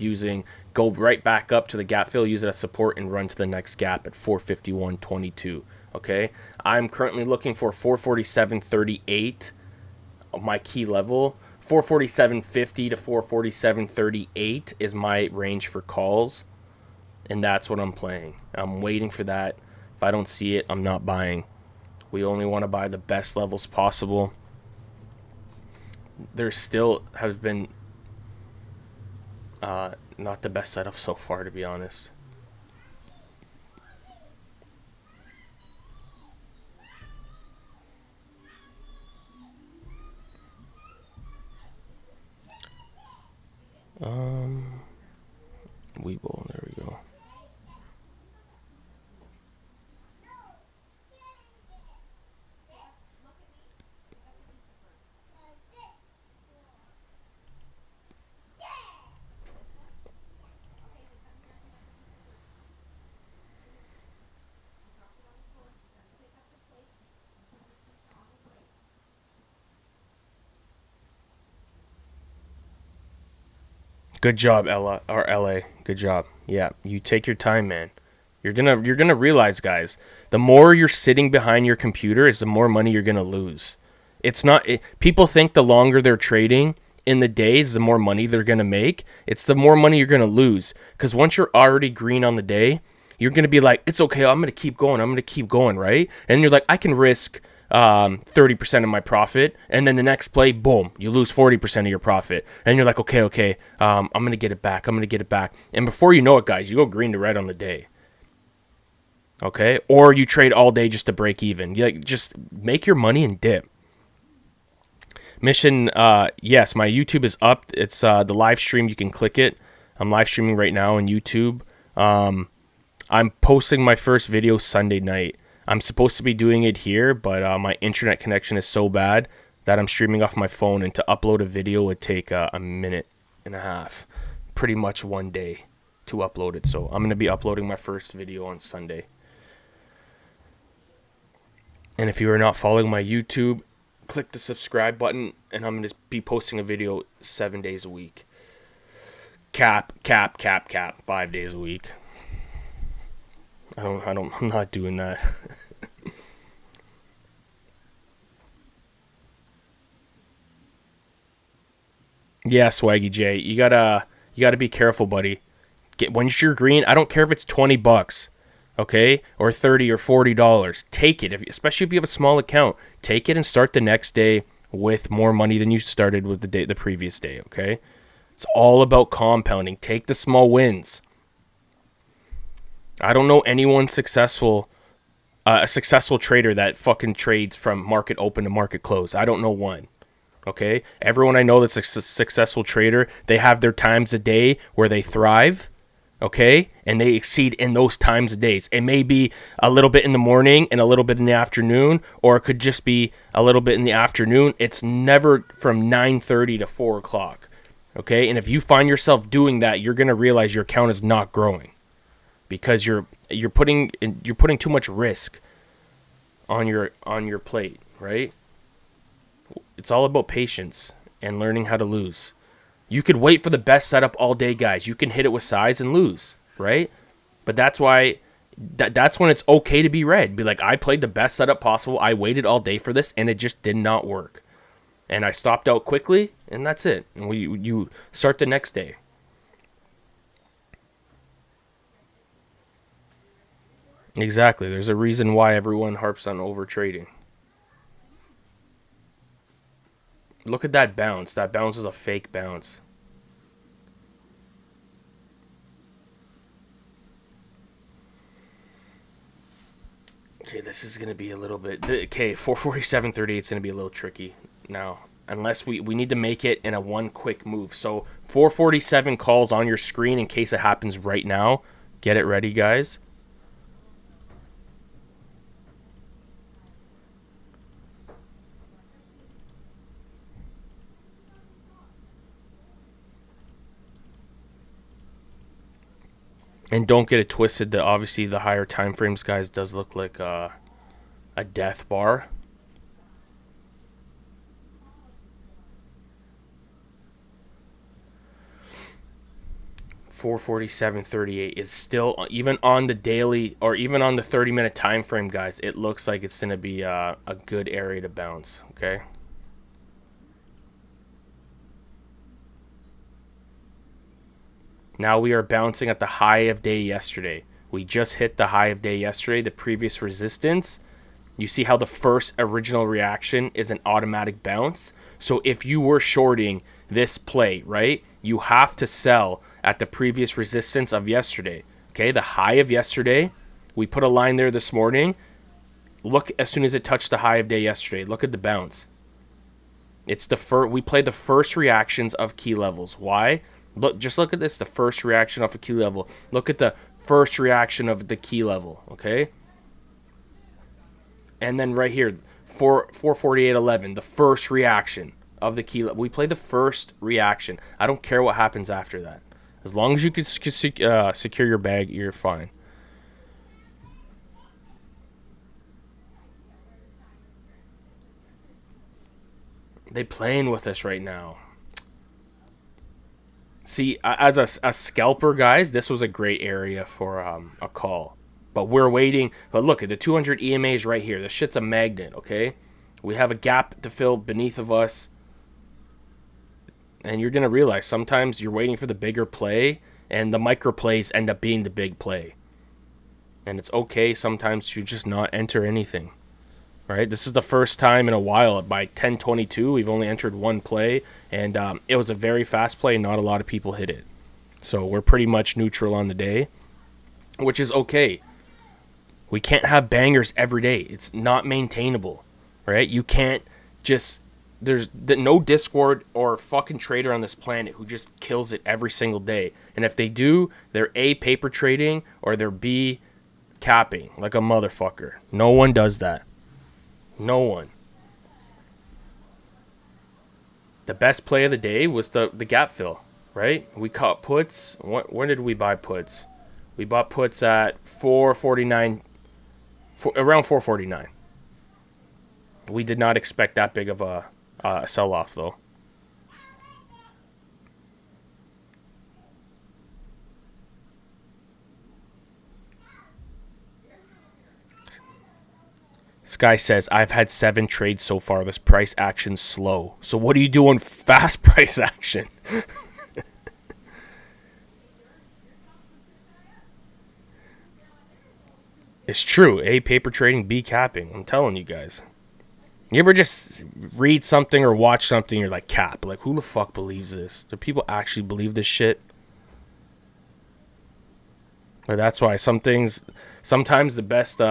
go right back up to the gap fill, use it as support, and run to the next gap at 451.22. Okay, I'm currently looking for 447.38, my key level. 447.50 to 447.38 is my range for calls, and that's what I'm playing. I'm waiting for that. If I don't see it, I'm not buying. We only want to buy the best levels possible. There still have been not the best setup so far, to be honest. Weeble, there we go. Good job, Ella or LA. Good job. Yeah, you take your time, man. You're gonna realize, guys, the more you're sitting behind your computer is the more money you're gonna lose. People think the longer they're trading in the days, the more money they're gonna make. It's the more money you're gonna lose. Because once you're already green on the day, you're gonna be like, it's okay, I'm gonna keep going, right? And you're like, I can risk 30% of my profit, and then the next play, boom, you lose 40% of your profit, and you're like, okay, I'm gonna get it back, and before you know it, guys, you go green to red on the day. Okay, or you trade all day just to break even. Just make your money and dip. Mission, yes, my YouTube is up. It's the live stream. You can click it. I'm live streaming right now on YouTube. I'm posting my first video Sunday night. I'm supposed to be doing it here, but my internet connection is so bad that I'm streaming off my phone, and to upload a video would take a minute and a half, pretty much one day to upload it. So I'm going to be uploading my first video on Sunday. And if you are not following my YouTube, click the subscribe button, and I'm going to be posting a video 7 days a week. Cap, 5 days a week. I'm not doing that. Yeah, Swaggy J, you gotta be careful, buddy. When you're green, I don't care if it's $20, okay, or $30 or $40. Take it, especially if you have a small account. Take it and start the next day with more money than you started with the previous day. Okay, it's all about compounding. Take the small wins. I don't know anyone successful, a successful trader that fucking trades from market open to market close. I don't know one. Okay, everyone I know that's a successful trader, they have their times a day where they thrive. Okay, and they exceed in those times of days. It may be a little bit in the morning and a little bit in the afternoon, or it could just be a little bit in the afternoon. It's never from 9:30 to 4 o'clock. Okay, and if you find yourself doing that, you're gonna realize your account is not growing, because you're putting too much risk on your plate, right? It's all about patience and learning how to lose. You could wait for the best setup all day, guys. You can hit it with size and lose, right? But that's why that's when it's okay to be red. Be like, I played the best setup possible. I waited all day for this, and it just did not work. And I stopped out quickly, and that's it. And you start the next day. Exactly. There's a reason why everyone harps on over trading. Look at that bounce. That bounce is a fake bounce. Okay, this is going to be a little bit... Okay, 447.38 is going to be a little tricky now. Unless we need to make it in a one quick move. So 447 calls on your screen in case it happens right now. Get it ready, guys. And don't get it twisted that obviously the higher time frames, guys, does look like a death bar. $447.38 is still, even on the daily or even on the 30-minute time frame, guys, it looks like it's going to be a good area to bounce, okay? Now we are bouncing at the high of day yesterday. We just hit the high of day yesterday, the previous resistance. You see how the first original reaction is an automatic bounce? So if you were shorting this play, right, you have to sell at the previous resistance of yesterday. Okay, the high of yesterday, we put a line there this morning. Look, as soon as it touched the high of day yesterday, look at the bounce. It's the we played the first reactions of key levels. Why? Just look at this, the first reaction of a key level. Look at the first reaction of the key level, okay? And then right here, 448.11, the first reaction of the key level. We play the first reaction. I don't care what happens after that. As long as you can secure your bag, you're fine. They playing with us right now. See, as a scalper, guys, this was a great area for a call. But we're waiting. But look at the 200 EMAs right here. This shit's a magnet, okay? We have a gap to fill beneath of us. And you're going to realize sometimes you're waiting for the bigger play, and the micro plays end up being the big play. And it's okay sometimes to just not enter anything. Right? This is the first time in a while. By 10:22, we've only entered one play, and it was a very fast play. Not a lot of people hit it. So we're pretty much neutral on the day, which is okay. We can't have bangers every day. It's not maintainable, right? You can't just... There's no Discord or fucking trader on this planet who just kills it every single day. And if they do, they're A, paper trading, or they're B, capping like a motherfucker. No one does that. No one. The best play of the day was the gap fill, right? We caught puts. When did we buy puts? We bought puts at 449, around 449. We did not expect that big of a sell-off, though. Sky says, I've had 7 trades so far. This price action's slow. So what do you do on fast price action? It's true. A, paper trading, B, capping. I'm telling you guys. You ever just read something or watch something, you're like, cap. Like, who the fuck believes this? Do people actually believe this shit? But that's why sometimes the best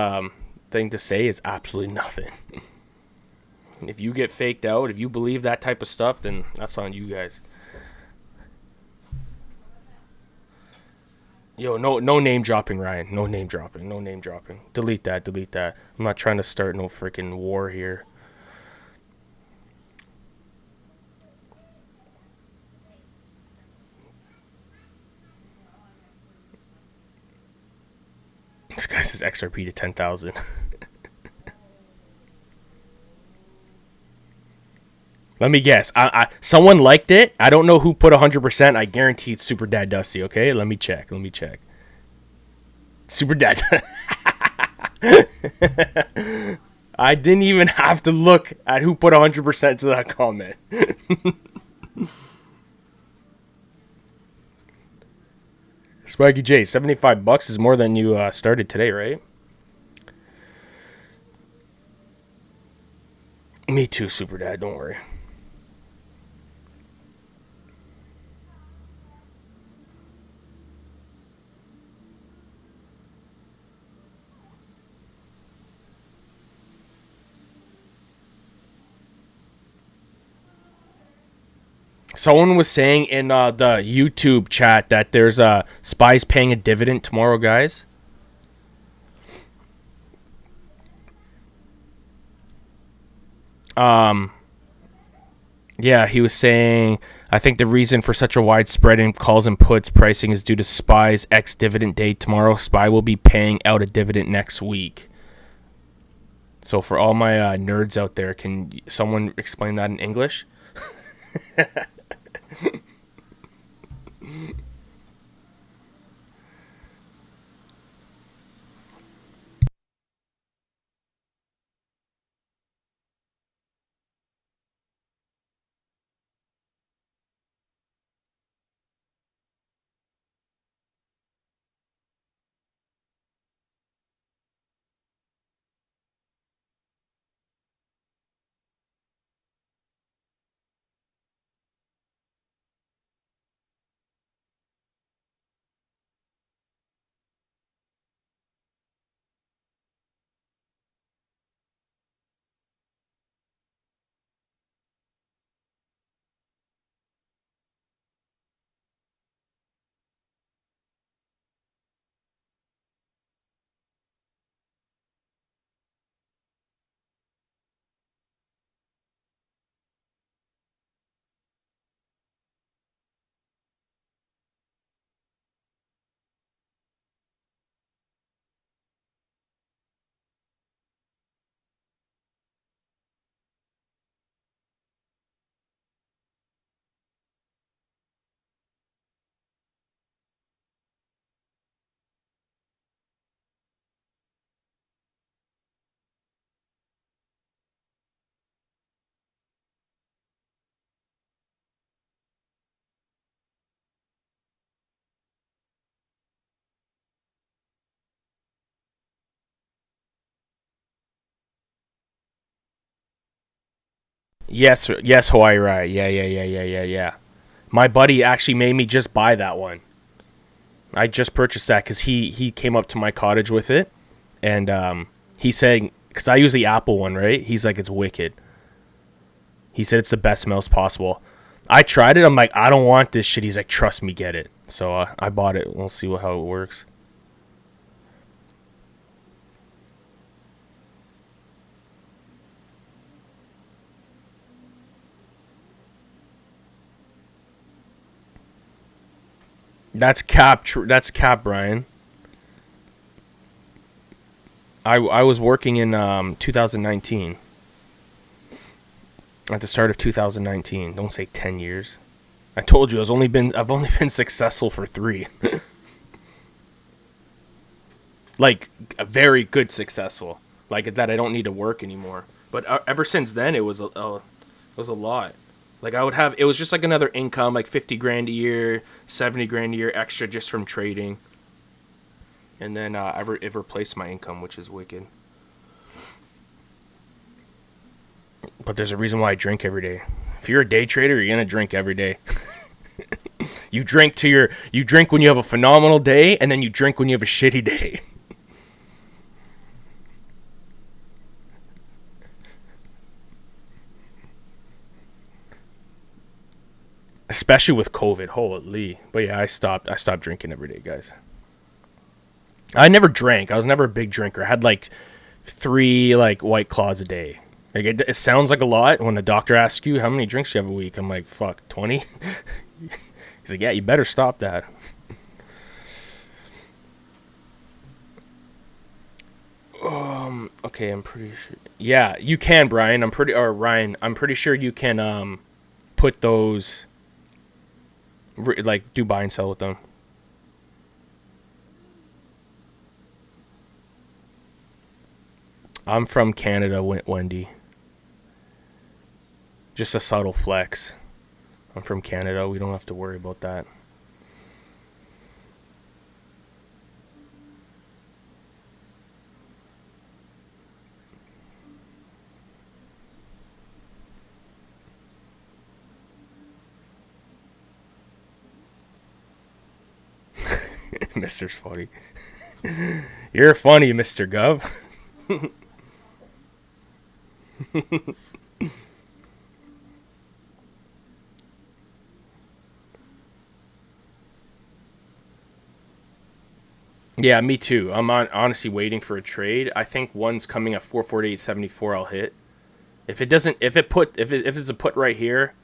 thing to say is absolutely nothing. If you get faked out, if you believe that type of stuff, then that's on you guys. Yo, no name dropping, Ryan. No name dropping. No name dropping. Delete that. Delete that. I'm not trying to start no freaking war here. This guy says XRP to 10,000. Let me guess. Someone liked it. I don't know who put 100%. I guarantee it's Super Dad Dusty, okay? Let me check. Super Dad. I didn't even have to look at who put 100% to that comment. Swaggy J, $75 is more than you started today, right? Me too, Super Dad. Don't worry. Someone was saying in the YouTube chat that there's spies paying a dividend tomorrow, guys. Yeah, he was saying, I think the reason for such a widespread in calls and puts pricing is due to SPY's ex-dividend date tomorrow. SPY will be paying out a dividend next week. So for all my nerds out there, can someone explain that in English? Yes, yes, Hawaii Rye. Yeah. My buddy actually made me just buy that one. I just purchased that because he came up to my cottage with it, and he said, because I use the Apple one, right? He's like, it's wicked. He said it's the best smells possible. I tried it. I'm like, I don't want this shit. He's like, trust me, get it. So I bought it. We'll see how it works. That's cap. That's cap, Brian. I was working in 2019. At the start of 2019. Don't say 10 years. I told you I've only been successful for 3. Like a very good successful. Like that I don't need to work anymore. But ever since then it was a lot. Like I would have it was just like another income like 50 grand a year, 70 grand a year extra just from trading. And then it replaced my income, which is wicked. But there's a reason why I drink every day. If you're a day trader, you're gonna drink every day. You drink when you have a phenomenal day, and then you drink when you have a shitty day. Especially with COVID, holy. But yeah, I stopped drinking every day, guys. I never drank. I was never a big drinker. I had like 3 like White Claws a day. Like it sounds like a lot when the doctor asks you how many drinks you have a week. I'm like, fuck, 20. He's like, yeah, you better stop that. Okay, I'm pretty sure. Yeah, you can, Brian. Or Ryan. I'm pretty sure you can put those like do buy and sell with them. I'm from Canada, Wendy. Just a subtle flex. I'm from Canada. We don't have to worry about that. Mister's funny. You're funny, Mr. Gov. Yeah, me too. Honestly waiting for a trade. I think one's coming at 448.74. I'll hit. If it doesn't, if it's a put right here,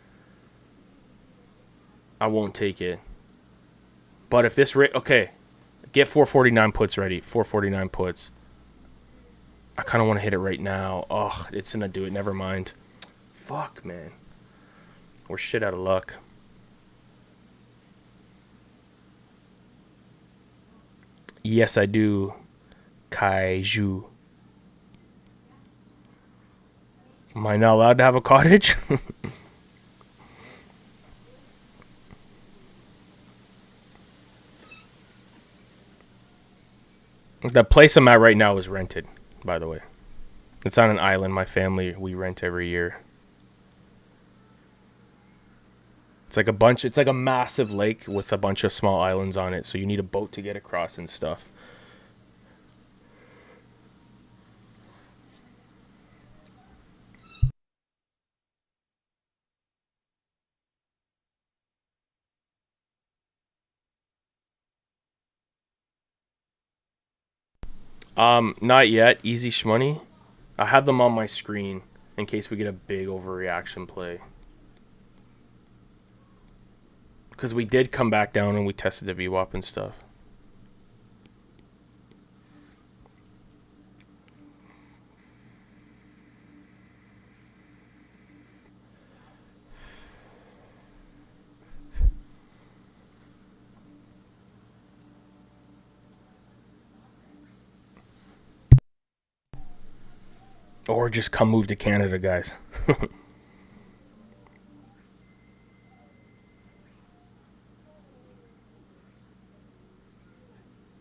I won't take it. But if this rate, okay, get 449 puts ready. 449 puts. I kind of want to hit it right now. Oh, it's gonna do it. Never mind. Fuck, man. We're shit out of luck. Yes, I do. Kaiju. Am I not allowed to have a cottage? The place I'm at right now is rented, by the way. It's on an island. My family, we rent every year. It's like a massive lake with a bunch of small islands on it, so you need a boat to get across and stuff. Not yet. Easy shmoney. I have them on my screen in case we get a big overreaction play. Because we did come back down and we tested the VWAP and stuff. Or just come move to Canada, guys.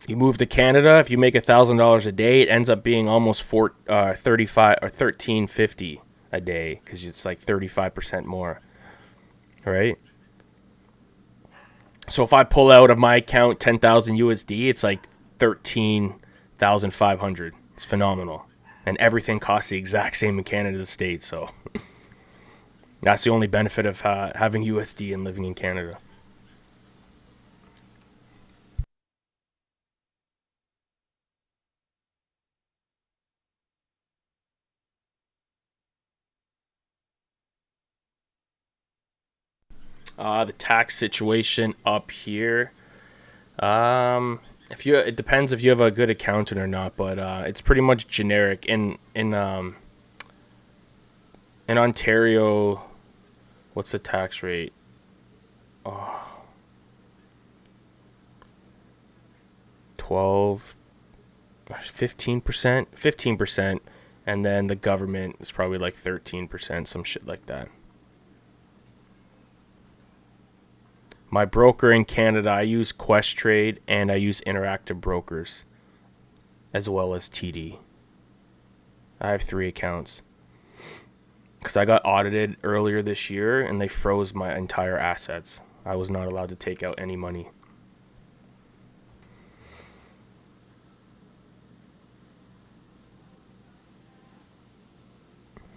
You move to Canada, if you make $1,000 a day, it ends up being almost 35 or 1350 a day because it's like 35% more, right? So if I pull out of my account 10,000 USD, it's like 13,500. It's phenomenal. And everything costs the exact same in Canada as the States. So that's the only benefit of having USD and living in Canada. The tax situation up here. If you, it depends if you have a good accountant or not, but it's pretty much generic in Ontario. What's the tax rate? Oh, 12, 15%, 15%, and then the government is probably like 13%, some shit like that. My broker in Canada, I use Questrade and I use Interactive Brokers, as well as TD. I have 3 accounts. Because I got audited earlier this year and they froze my entire assets. I was not allowed to take out any money.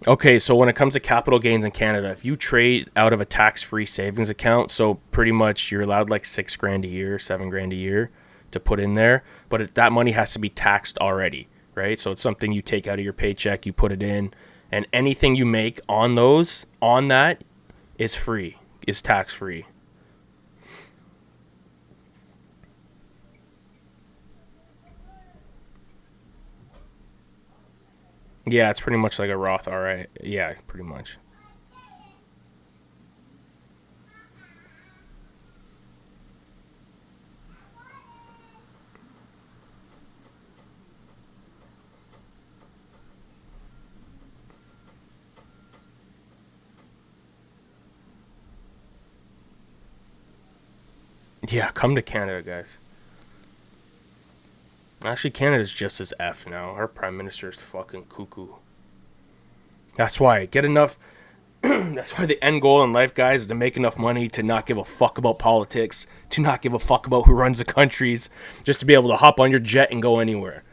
Okay, so when it comes to capital gains in Canada, if you trade out of a tax-free savings account, so pretty much you're allowed like $6,000 a year, $7,000 a year to put in there, but that money has to be taxed already, right? So it's something you take out of your paycheck, you put it in, and anything you make on that is free, is tax-free. Yeah, it's pretty much like a Roth IRA. Yeah, pretty much. Yeah, come to Canada, guys. Actually, Canada's just as F now. Our prime minister is fucking cuckoo. That's why. Get enough. That's why the end goal in life, guys, is to make enough money to not give a fuck about politics, to not give a fuck about who runs the countries, just to be able to hop on your jet and go anywhere.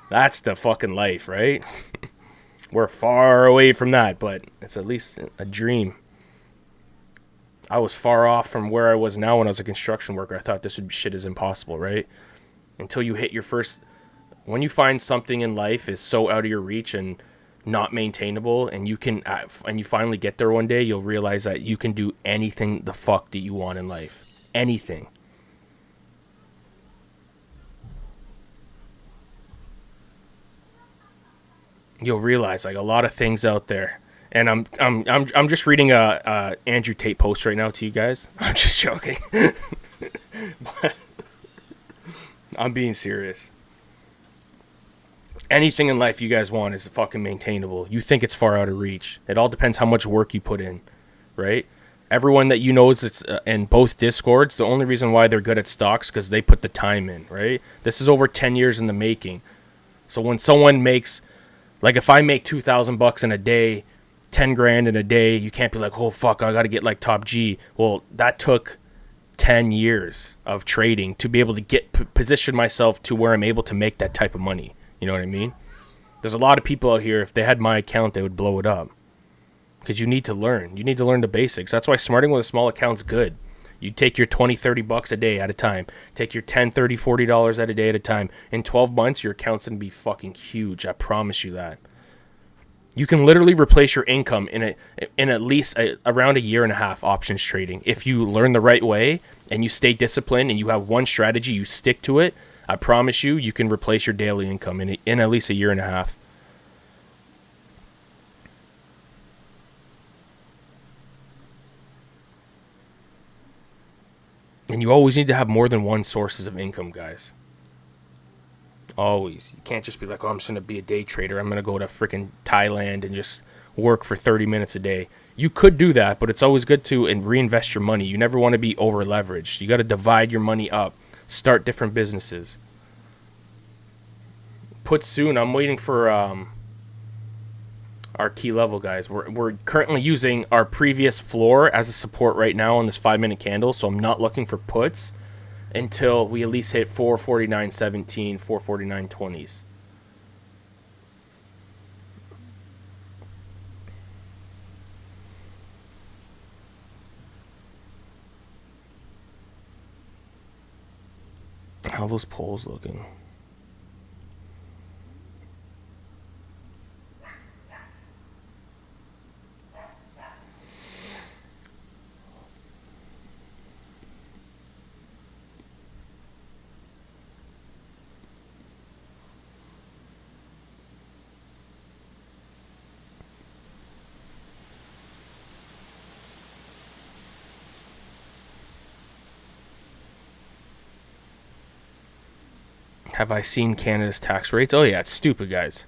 That's the fucking life, right? We're far away from that, but it's at least a dream. I was far off from where I was now when I was a construction worker. I thought this shit is impossible, right? Until you hit your first, when you find something in life is so out of your reach and not maintainable, and you finally get there one day, you'll realize that you can do anything the fuck that you want in life. Anything. You'll realize like a lot of things out there. And I'm just reading a Andrew Tate post right now to you guys. I'm just joking. But I'm being serious. Anything in life you guys want is fucking maintainable. You think it's far out of reach. It all depends how much work you put in, right? Everyone that you know is in both Discords, the only reason why they're good at stocks because they put the time in, right? This is over 10 years in the making. So when someone makes, like if I make $2,000 in a day, 10 grand in a day, you can't be like, oh fuck, I got to get like top G. Well, that took 10 years of trading to be able to get position myself to where I'm able to make that type of money. You know what I mean? There's a lot of people out here, if they had my account, they would blow it up. Because you need to learn. You need to learn the basics. That's why smarting with a small account's good. You take your 20, 30 bucks a day at a time. Take your 10, 30, $40 at a day at a time. In 12 months, your account's going to be fucking huge. I promise you that. You can literally replace your income in at least around a year and a half options trading. If you learn the right way and you stay disciplined and you have one strategy, you stick to it, I promise you, you can replace your daily income in at least a year and a half. And you always need to have more than one sources of income, guys. Always. You can't just be like, oh, I'm just going to be a day trader. I'm going to go to freaking Thailand and just work for 30 minutes a day. You could do that, but it's always good to reinvest your money. You never want to be over leveraged. You got to divide your money up. Start different businesses. Put soon. I'm waiting for our key level, guys. We're currently using our previous floor as a support right now on this 5-minute candle, so I'm not looking for puts until we at least hit 449.17, 449.20s. How are those poles looking? Have I seen Canada's tax rates? Oh yeah, it's stupid, guys.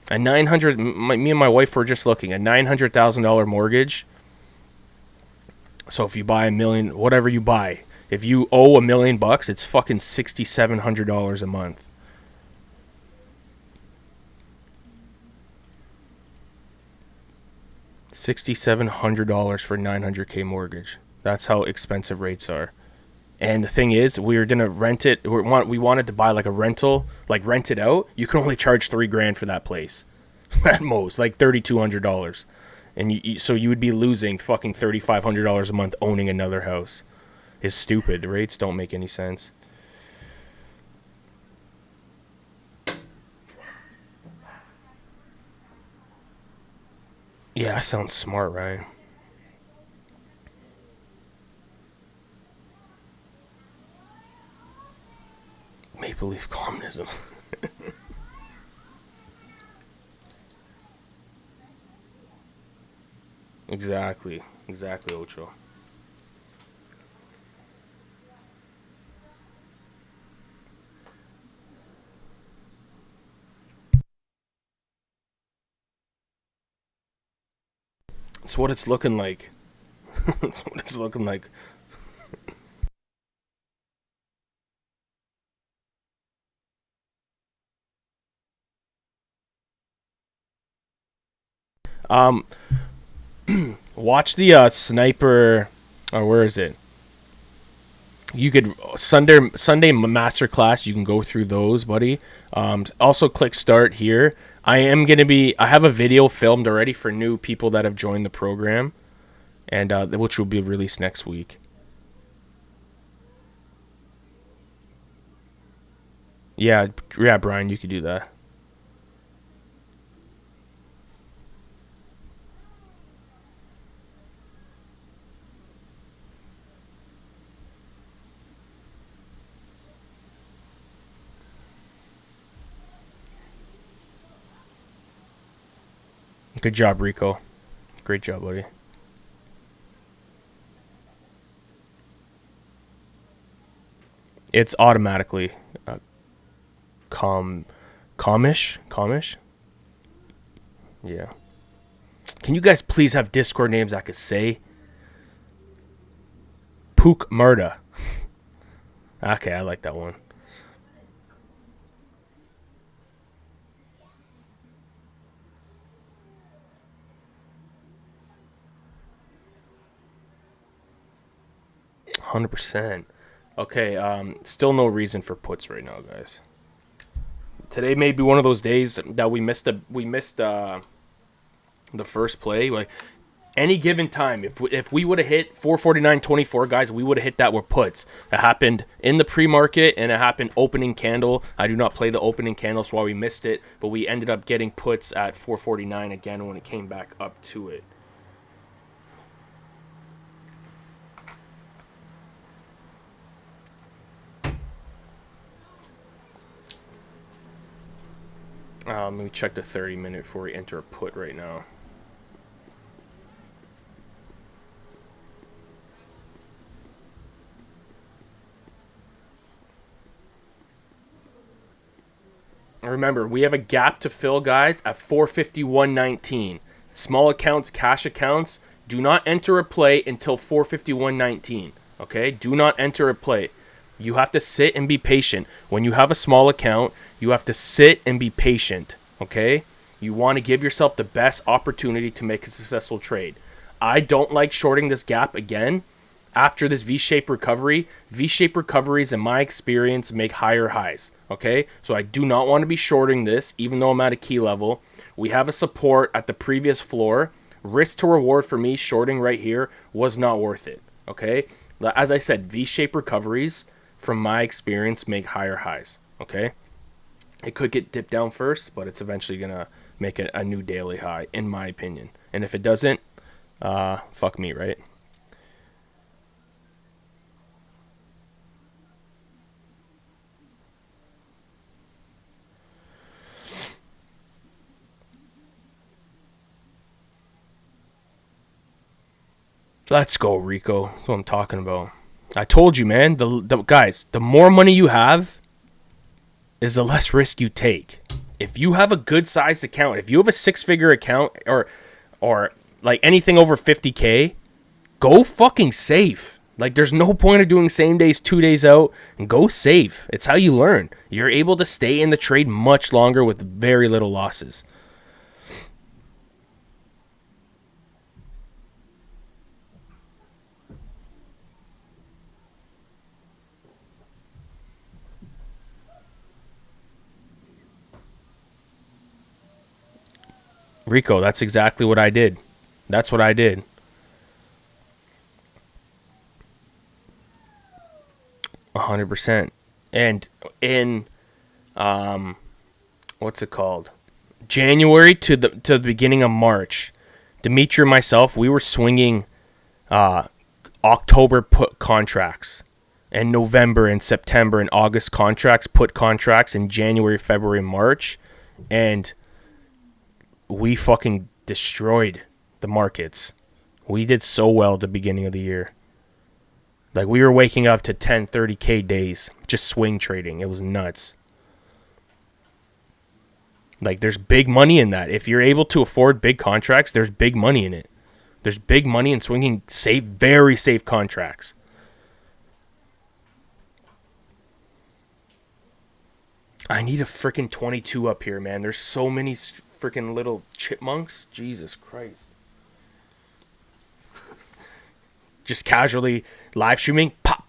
A 900. Me and my wife were just looking. A $900,000 mortgage. So if you buy $1 million, whatever you buy, if you owe $1 million, it's fucking $6,700 a month. $6,700 for $900K mortgage. That's how expensive rates are. And the thing is, we were gonna rent it. We wanted to buy like a rental, like rent it out. You can only charge $3,000 for that place, at most, like $3,200, and so you would be losing fucking $3,500 a month owning another house. It's stupid. The rates don't make any sense. Yeah, that sounds smart, right? Maple Leaf communism. Exactly, Ocho. It's what it's looking like. It's what it's looking like. Um, watch the sniper. Or where is it? You could Sunday masterclass. You can go through those, buddy. Also click start here. I have a video filmed already for new people that have joined the program, and which will be released next week. Yeah, Brian, you could do that. Good job, Rico. Great job, buddy. It's automatically comish. Yeah. Can you guys please have Discord names I could say? Pook Murda. Okay, I like that one. One 100%. Okay, still no reason for puts right now, guys. Today may be one of those days that we missed the first play. Like any given time, if we would have hit 449.24, guys, we would have hit that with puts. It happened in the pre-market and it happened opening candle. I do not play the opening candle, so why we missed it, but we ended up getting puts at 449 again when it came back up to it. Let me check the 30-minute before we enter a put right now. Remember, we have a gap to fill, guys, at 451.19. Small accounts, cash accounts, do not enter a play until 451.19. Okay? Do not enter a play. You have to sit and be patient. When you have a small account, you have to sit and be patient. Okay? You want to give yourself the best opportunity to make a successful trade. I don't like shorting this gap again. After this V-shaped recovery, V-shaped recoveries, in my experience, make higher highs. Okay, so I do not want to be shorting this, even though I'm at a key level. We have a support at the previous floor. Risk to reward for me shorting right here was not worth it. Okay, as I said, V-shaped recoveries, from my experience, make higher highs. Okay, it could get dipped down first, but it's eventually gonna make it a new daily high, in my opinion. And if it doesn't, fuck me, right? Let's go, Rico. That's what I'm talking about. I told you, man. The guys, the more money you have, is the less risk you take. If you have a good sized account, if you have a 6-figure account or like anything over 50K, go fucking safe. Like, there's no point of doing same days, 2 days out, and go safe. It's how you learn. You're able to stay in the trade much longer with very little losses. Rico, that's exactly what I did. That's what I did. 100%. And in what's it called? January to the beginning of March, Dimitri and myself, we were swinging October put contracts, and November and September and August contracts, put contracts in January, February, March, and we fucking destroyed the markets. We did so well at the beginning of the year. Like, we were waking up to 10, 30K days just swing trading. It was nuts. Like, there's big money in that. If you're able to afford big contracts, there's big money in it. There's big money in swinging safe, very safe contracts. I need a freaking 22 up here, man. There's so many freaking little chipmunks. Jesus Christ. Just casually live streaming. Pop.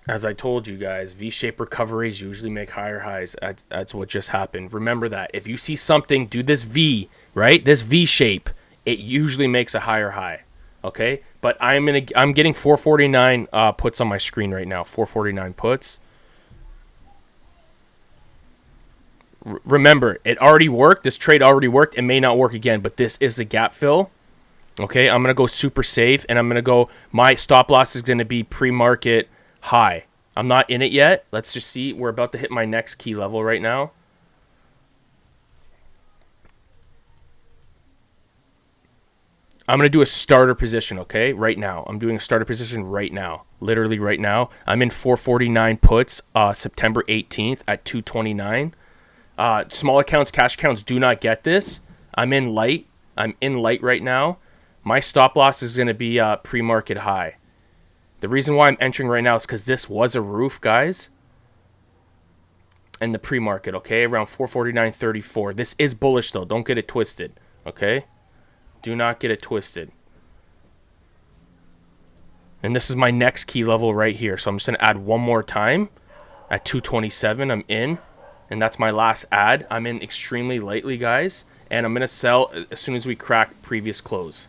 As I told you guys, V-shaped recoveries usually make higher highs. That's what just happened. Remember that. If you see something, do this V, right? This V shape, it usually makes a higher high. Okay? But I'm getting 449 puts on my screen right now. 449 puts. Remember, it already worked. This trade already worked. It may not work again, but this is a gap fill. Okay, I'm going to go super safe, and I'm going to go, my stop loss is going to be pre-market high. I'm not in it yet. Let's just see. We're about to hit my next key level right now. I'm going to do a starter position, okay, right now. I'm doing a starter position right now, literally right now. I'm in 449 puts September 18th at 229. Small accounts, cash accounts do not get this. I'm in light. I'm in light right now. My stop loss is going to be pre-market high. The reason why I'm entering right now is because this was a roof, guys. And the pre-market, okay, around 449.34. This is bullish, though. Don't get it twisted, okay? Do not get it twisted. And this is my next key level right here. So I'm just going to add one more time. At 227, I'm in. And that's my last add. I'm in extremely lightly, guys. And I'm going to sell as soon as we crack previous close.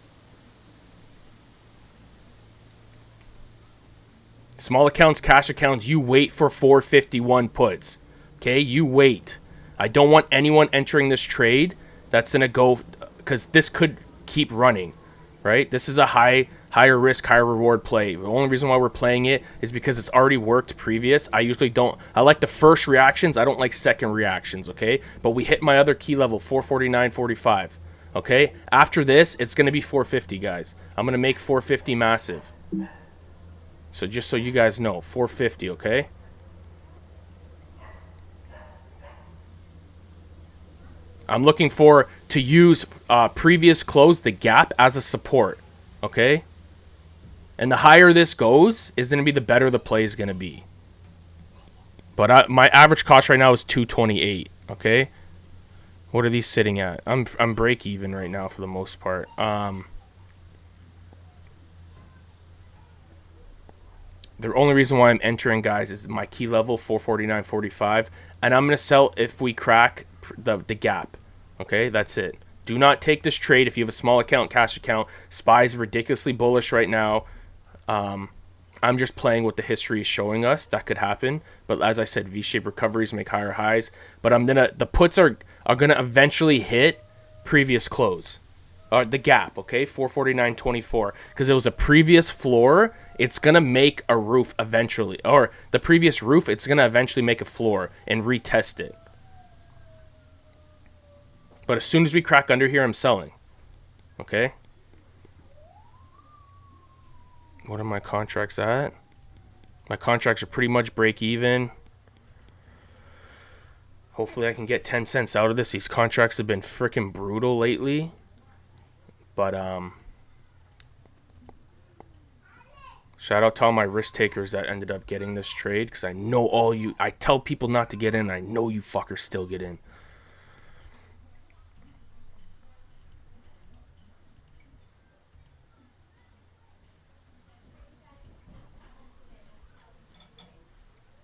Small accounts, cash accounts, you wait for 451 puts. Okay, you wait. I don't want anyone entering this trade that's going to go, because this could keep running, right? This is a higher risk, higher reward play. The only reason why we're playing it is because it's already worked previous. I usually don't. I like the first reactions. I don't like second reactions, okay? But we hit my other key level, 449.45, okay? After this, it's going to be 450, guys. I'm going to make 450 massive. So just so you guys know, 450, okay? I'm looking for to use previous close, the gap, as a support, okay? And the higher this goes is going to be the better the play is going to be. But my average cost right now is 228. Okay, what are these sitting at? I'm break even right now for the most part. The only reason why I'm entering, guys, is my key level 449.45, and I'm gonna sell if we crack the gap. Okay, that's it. Do not take this trade if you have a small account, cash account. SPY is ridiculously bullish right now. I'm just playing what the history is showing us that could happen. But as I said, V-shaped recoveries make higher highs. But the puts are gonna eventually hit previous close, the gap. Okay, 449.24, because it was a previous floor. It's gonna make a roof eventually, or the previous roof. It's gonna eventually make a floor and retest it. But as soon as we crack under here, I'm selling. Okay. What are my contracts at? My contracts are pretty much break even. Hopefully I can get 10 cents out of this. These contracts have been freaking brutal lately. But shout out to all my risk takers that ended up getting this trade, because I know all you. I tell people not to get in. I know you fuckers still get in.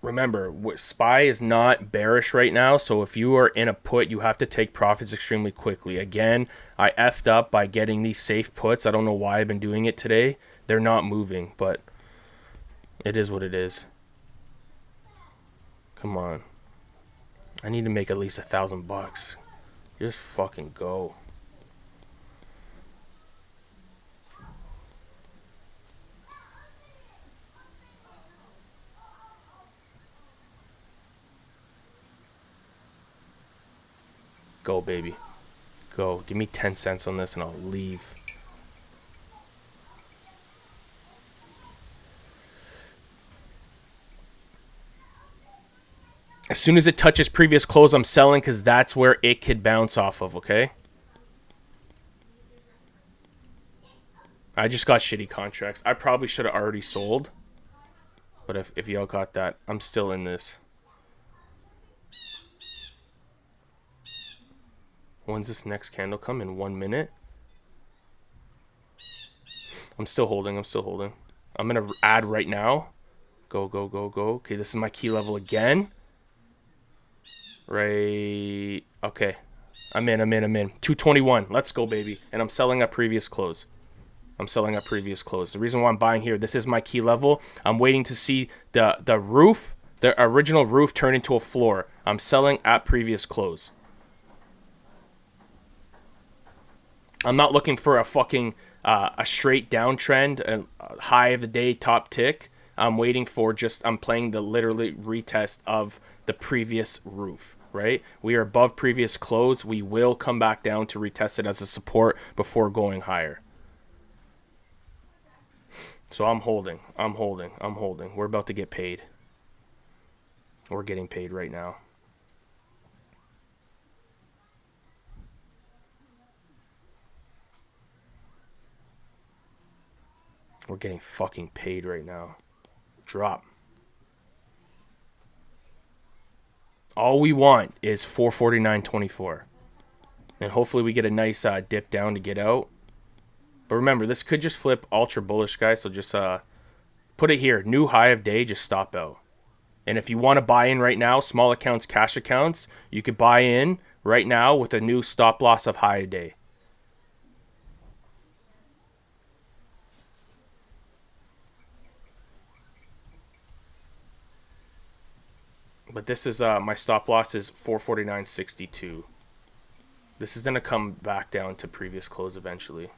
Remember, SPY is not bearish right now, so if you are in a put, you have to take profits extremely quickly. Again, I effed up by getting these safe puts. I don't know why I've been doing it today. They're not moving, but it is what it is. Come on. I need to make at least $1,000. Just fucking go. Go, baby. Go. Give me 10 cents on this and I'll leave. As soon as it touches previous close, I'm selling, because that's where it could bounce off of, okay? I just got shitty contracts. I probably should have already sold. But if y'all got that, I'm still in this. When's this next candle come? In 1 minute? I'm still holding. I'm still holding. I'm going to add right now. Go, go, go, go. Okay, this is my key level again. Right. Okay. I'm in. 221. Let's go, baby. And I'm selling at previous close. The reason why I'm buying here, this is my key level. I'm waiting to see the roof, the original roof, turn into a floor. I'm selling at previous close. I'm not looking for a fucking a straight downtrend, a high of the day, top tick. I'm waiting for I'm playing the literally retest of the previous roof, right? We are above previous close. We will come back down to retest it as a support before going higher. So I'm holding. We're about to get paid. We're getting paid right now. We're getting fucking paid right now. Drop. All we want is 449.24. And hopefully we get a nice dip down to get out. But remember, this could just flip ultra bullish, guys. So just put it here. New high of day, just stop out. And if you want to buy in right now, small accounts, cash accounts, you could buy in right now with a new stop loss of high of day. But this is my stop loss is 449.62. This is going to come back down to previous close eventually.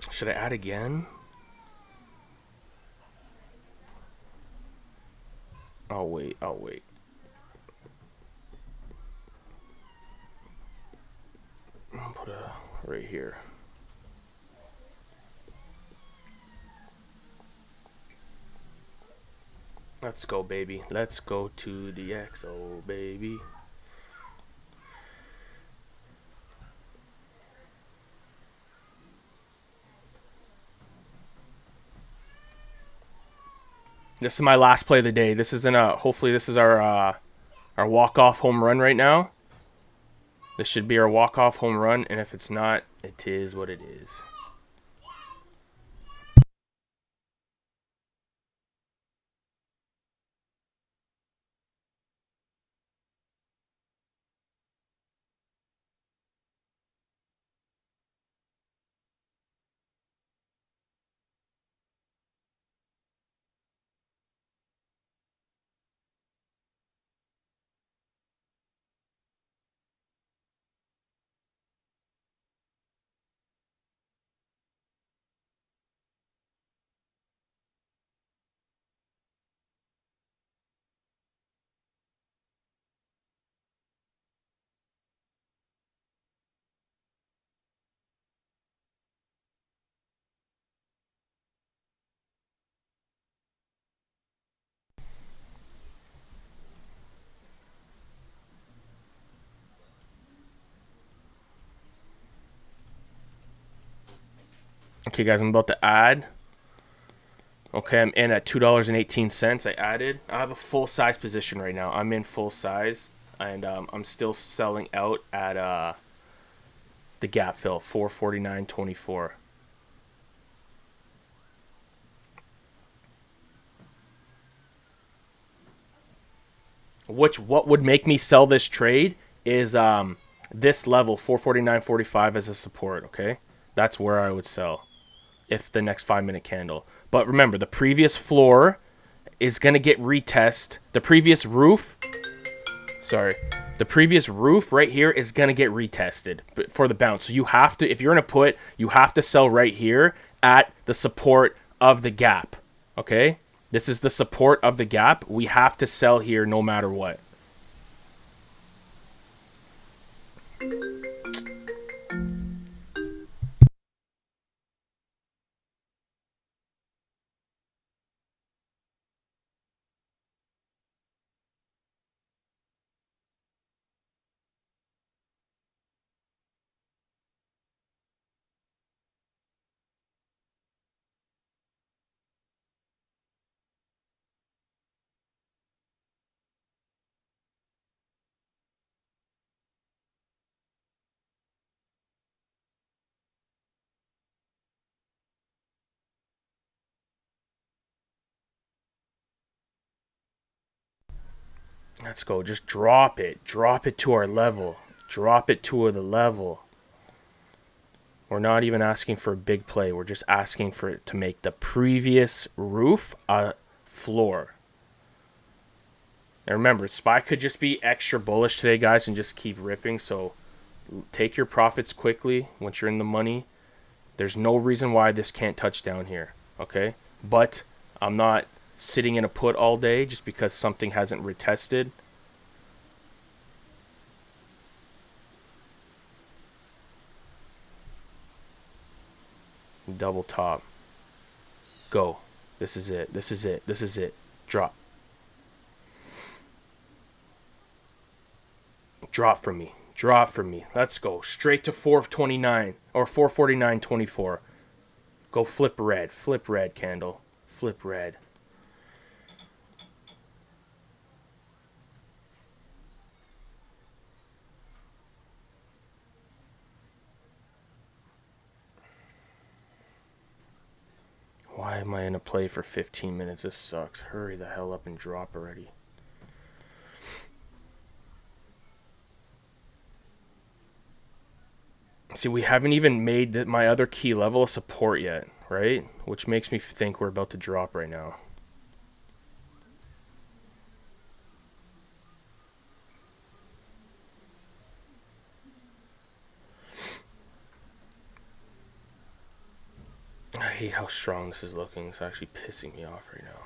Should I add again? I'll wait. I'll put a right here. Let's go, baby. Let's go to the XO, baby. This is my last play of the day. This isn't a. Hopefully, this is our walk-off home run right now. This should be our walk-off home run, and if it's not, it is what it is. Okay, guys, I'm about to add. Okay, I'm in at $2.18. I added. I have a full size position right now. I'm in full size, and I'm still selling out at the gap fill 449.24. What would make me sell this trade is this level 449.45 as a support. Okay, that's where I would sell if the next 5-minute candle. But remember, the previous floor is going to get retest. The previous roof, the previous roof right here is going to get retested for the bounce. So you have to, if you're in a put, you have to sell right here at the support of the gap. Okay? This is the support of the gap. We have to sell here no matter what. Let's go. Just drop it. Drop it to our level. Drop it to the level. We're not even asking for a big play. We're just asking for it to make the previous roof a floor. And remember, SPY could just be extra bullish today, guys, and just keep ripping. So take your profits quickly once you're in the money. There's no reason why this can't touch down here, okay? But I'm not sitting in a put all day just because something hasn't retested. Double top. Go. This is it. This is it. This is it. Drop. Drop for me. Drop for me. Let's go. Straight to 429 or 449.24. Go flip red. Flip red, candle. Flip red. Why am I in a play for 15 minutes? This sucks. Hurry the hell up and drop already. See, we haven't even made my other key level a support yet, right? Which makes me think we're about to drop right now. I hate how strong this is looking. It's actually pissing me off right now.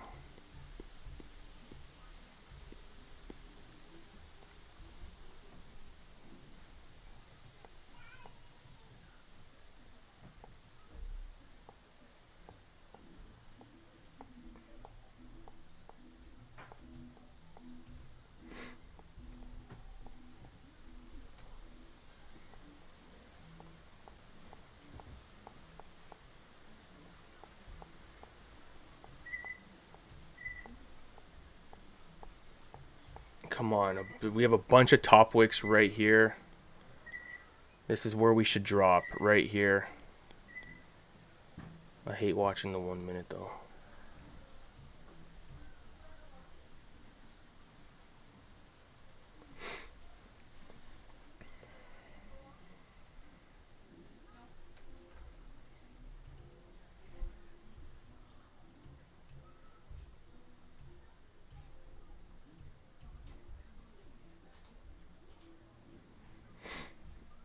Come on. We have a bunch of top wicks right here. This is where we should drop, right here. I hate watching the 1 minute, though.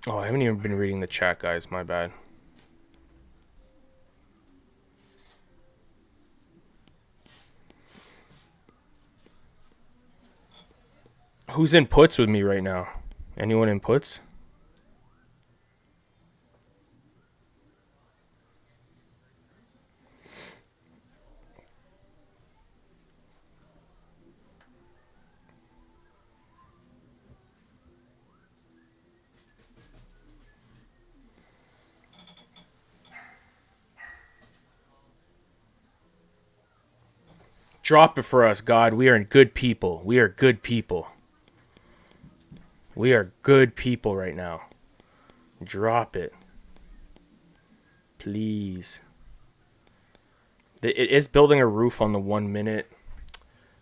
Oh, I haven't even been reading the chat, guys. My bad. Who's in puts with me right now? Anyone in puts? Drop it for us, God. We are good people. We are good people. We are good people right now. Drop it. Please. It is building a roof on the 1 minute.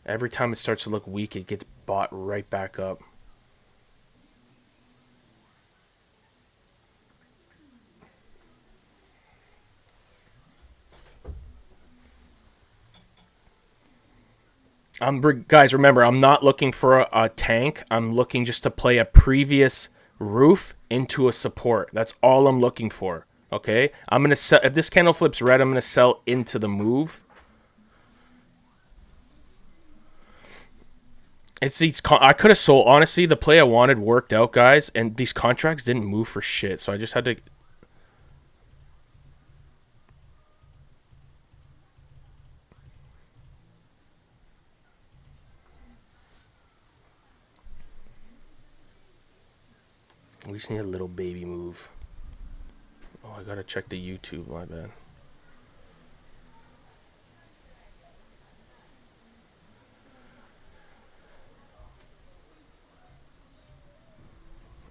Every time it starts to look weak, it gets bought right back up. Guys, remember, I'm not looking for a tank. I'm looking just to play a previous roof into a support. That's all I'm looking for. Okay? I'm going to sell. If this candle flips red, I'm going to sell into the move. I could have sold. Honestly, the play I wanted worked out, guys, and these contracts didn't move for shit. So I just had to. We just need a little baby move. Oh, I gotta check the YouTube, my bad.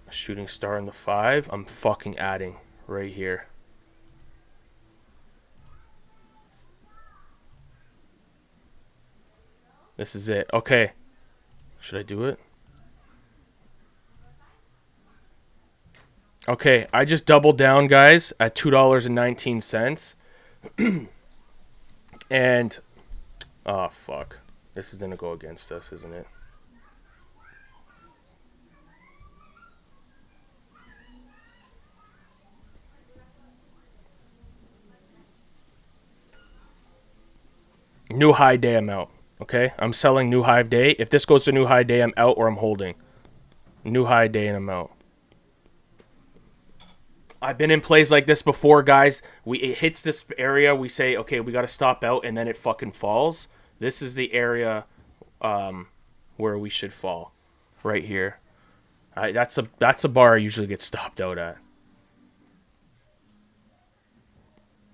A shooting star in the 5. I'm fucking adding right here. This is it. Okay. Should I do it? Okay, I just doubled down, guys, at $2.19. And, oh, fuck. This is going to go against us, isn't it? New high day, I'm out. Okay, I'm selling new high day. If this goes to new high day, I'm out or I'm holding. New high day and I'm out. I've been in plays like this before, guys. It hits this area. We say, okay, we got to stop out, and then it fucking falls. This is the area where we should fall, right here. That's a bar I usually get stopped out at.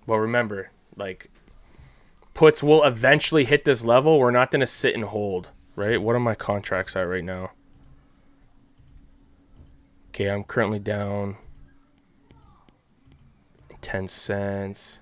Well, remember, like, puts will eventually hit this level. We're not going to sit and hold, right? What are my contracts at right now? Okay, I'm currently down 10 cents.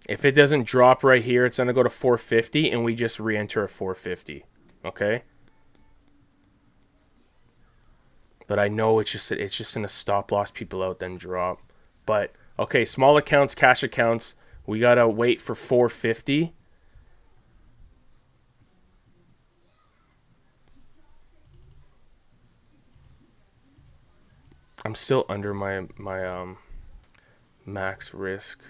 If it doesn't drop right here, it's going to go to 450 and we just re-enter at 450. Okay? But I know it's just going to stop loss people out, then drop. But, okay, small accounts, cash accounts, we got to wait for 450. I'm still under my max risk.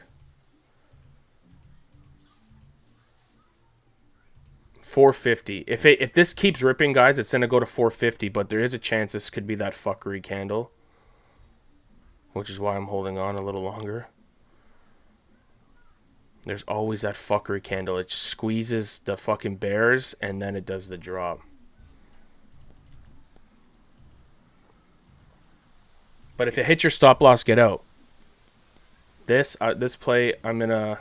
450. If this keeps ripping, guys, it's gonna go to 450. But there is a chance this could be that fuckery candle, which is why I'm holding on a little longer. There's always that fuckery candle. It squeezes the fucking bears and then it does the drop. But if it hits your stop loss, get out. This play, I'm gonna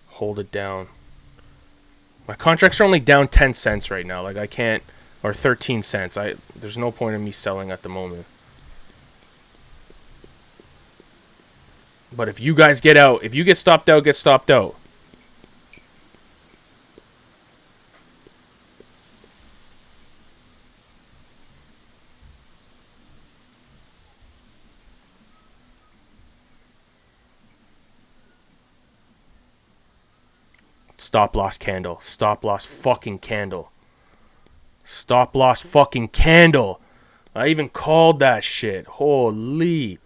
hold it down. My contracts are only down 10 cents right now. Like I can't, or 13 cents. There's no point in me selling at the moment. But if you guys get out, if you get stopped out, get stopped out. Stop loss candle. Stop loss fucking candle. Stop loss fucking candle. I even called that shit. Holy.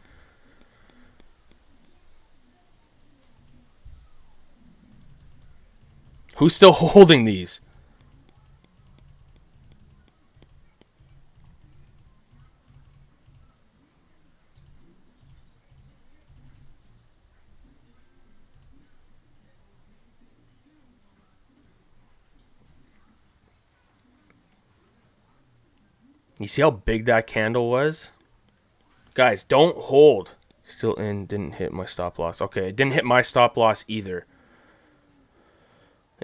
Who's still holding these? You see how big that candle was? Guys, don't hold. Still in, didn't hit my stop loss. Okay, it didn't hit my stop loss either.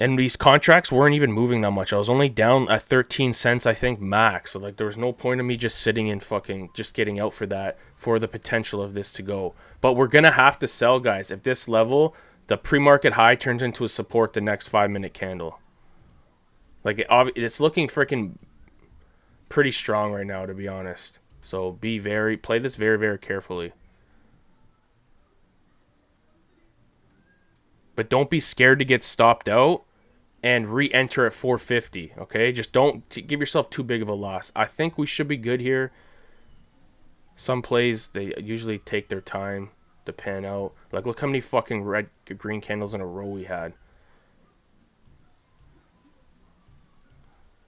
And these contracts weren't even moving that much. I was only down at 13 cents, I think, max. So, like, there was no point in me just sitting in fucking, just getting out for that, for the potential of this to go. But we're going to have to sell, guys. If this level, the pre-market high turns into a support the next 5-minute candle. Like, it's looking freaking pretty strong right now, to be honest. So, play this very, very carefully. But don't be scared to get stopped out and re-enter at 450, okay? Just don't give yourself too big of a loss. I think we should be good here. Some plays, they usually take their time to pan out. Like, look how many fucking green candles in a row we had.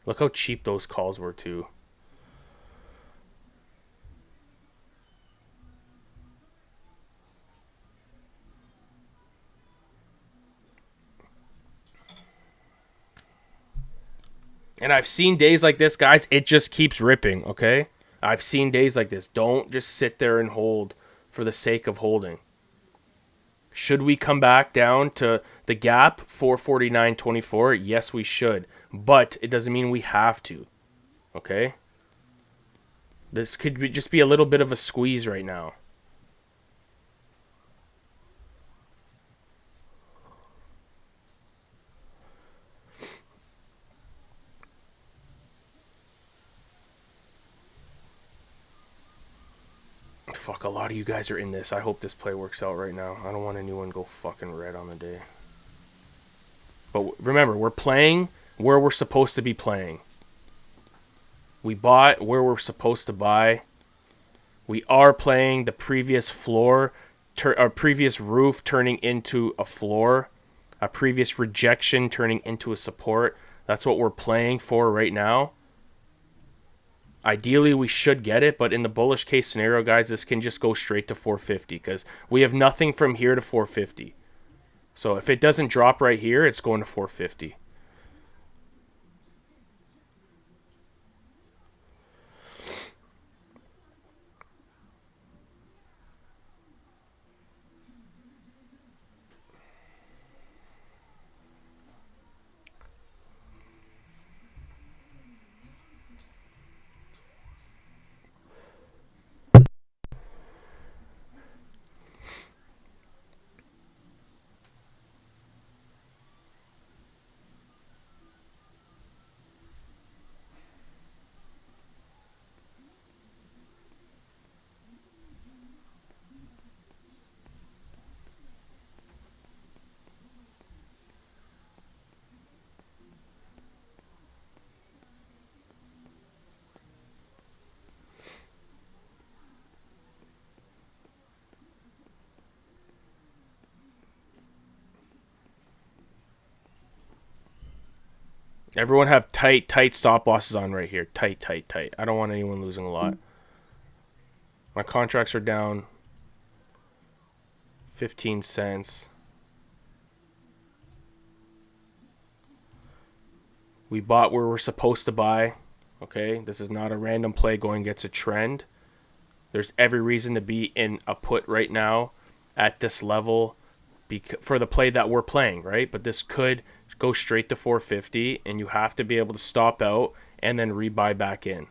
Look how cheap those calls were, too. And I've seen days like this, guys. It just keeps ripping, okay? I've seen days like this. Don't just sit there and hold for the sake of holding. Should we come back down to the gap, 449.24? Yes, we should. But it doesn't mean we have to, okay? This could just be a little bit of a squeeze right now. Fuck, a lot of you guys are in this. I hope this play works out right now. I don't want anyone to go fucking red on the day. But remember, we're playing where we're supposed to be playing. We bought where we're supposed to buy. We are playing the previous floor, previous roof turning into a floor. A previous rejection turning into a support. That's what we're playing for right now. Ideally, we should get it, but in the bullish case scenario, guys, this can just go straight to 450 because we have nothing from here to 450. So if it doesn't drop right here, it's going to 450. Everyone have tight stop losses on right here. Tight. I don't want anyone losing a lot. My contracts are down 15 cents. We bought where we're supposed to buy. Okay, this is not a random play going against a trend. There's every reason to be in a put right now at this level for the play that we're playing, right? But this could go straight to 450, and you have to be able to stop out and then rebuy back in.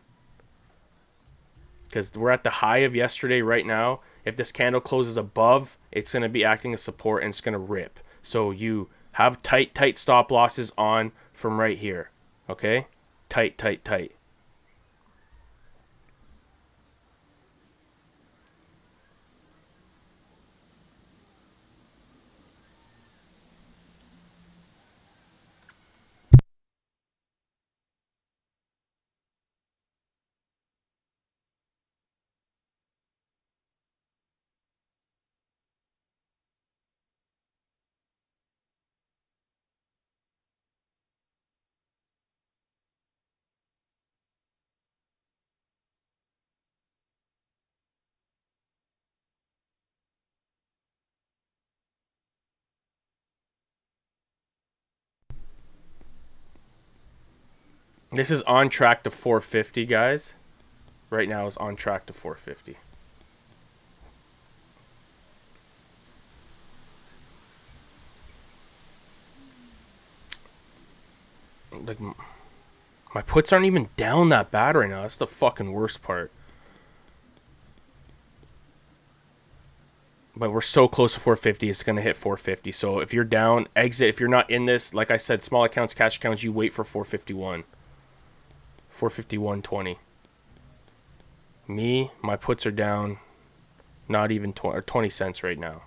Because we're at the high of yesterday right now. If this candle closes above, it's going to be acting as support and it's going to rip. So you have tight stop losses on from right here. Okay? Tight. This is on track to 450, guys. Right now is on track to 450. Like, my puts aren't even down that bad right now. That's the fucking worst part. But we're so close to 450, it's going to hit 450. So if you're down, exit. If you're not in this, like I said, small accounts, cash accounts, you wait for 451. 451.20. Me, my puts are down not even 20 cents right now.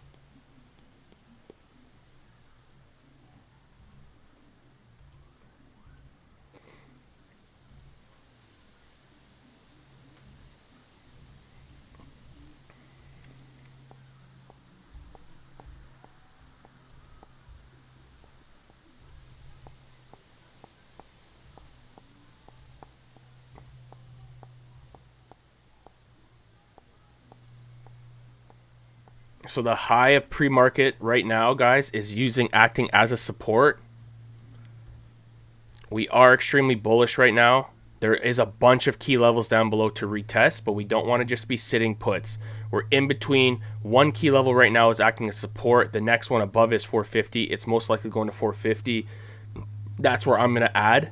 So the high of pre-market right now, guys, is acting as a support. We are extremely bullish right now. There is a bunch of key levels down below to retest, but we don't want to just be sitting puts. We're in between. One key level right now is acting as support. The next one above is 450. It's most likely going to 450. That's where I'm going to add.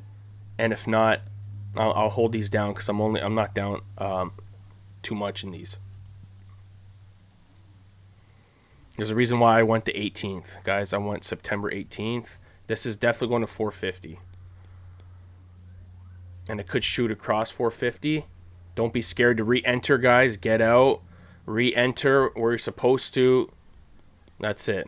And if not, I'll hold these down because I'm not down too much in these. There's a reason why I went the 18th, guys. I went September 18th. This is definitely going to 450. And it could shoot across 450. Don't be scared to re-enter, guys. Get out. Re-enter where you're supposed to. That's it.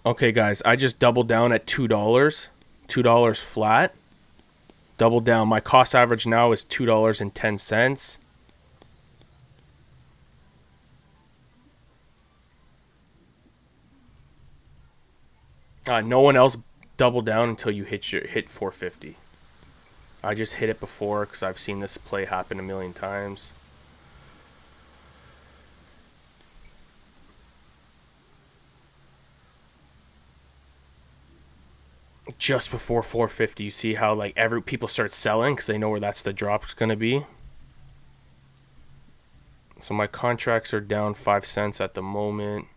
Okay, guys. I just doubled down at $2. $2 flat. Double down. My cost average now is $2.10. No one else double down until you hit 450. I just hit it before because I've seen this play happen a million times. Just before 450, you see how like people start selling because they know where that's the drop is going to be. So my contracts are down 5 cents at the moment.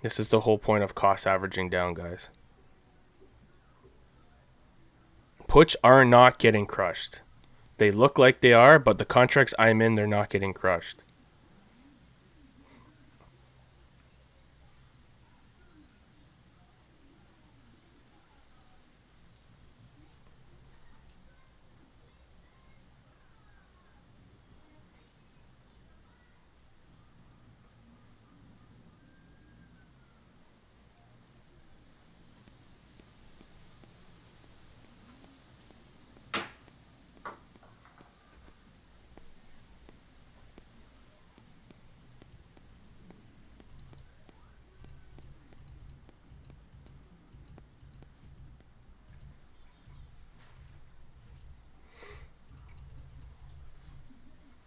This is the whole point of cost averaging down, guys. Puts are not getting crushed. They look like they are, but the contracts I'm in, they're not getting crushed.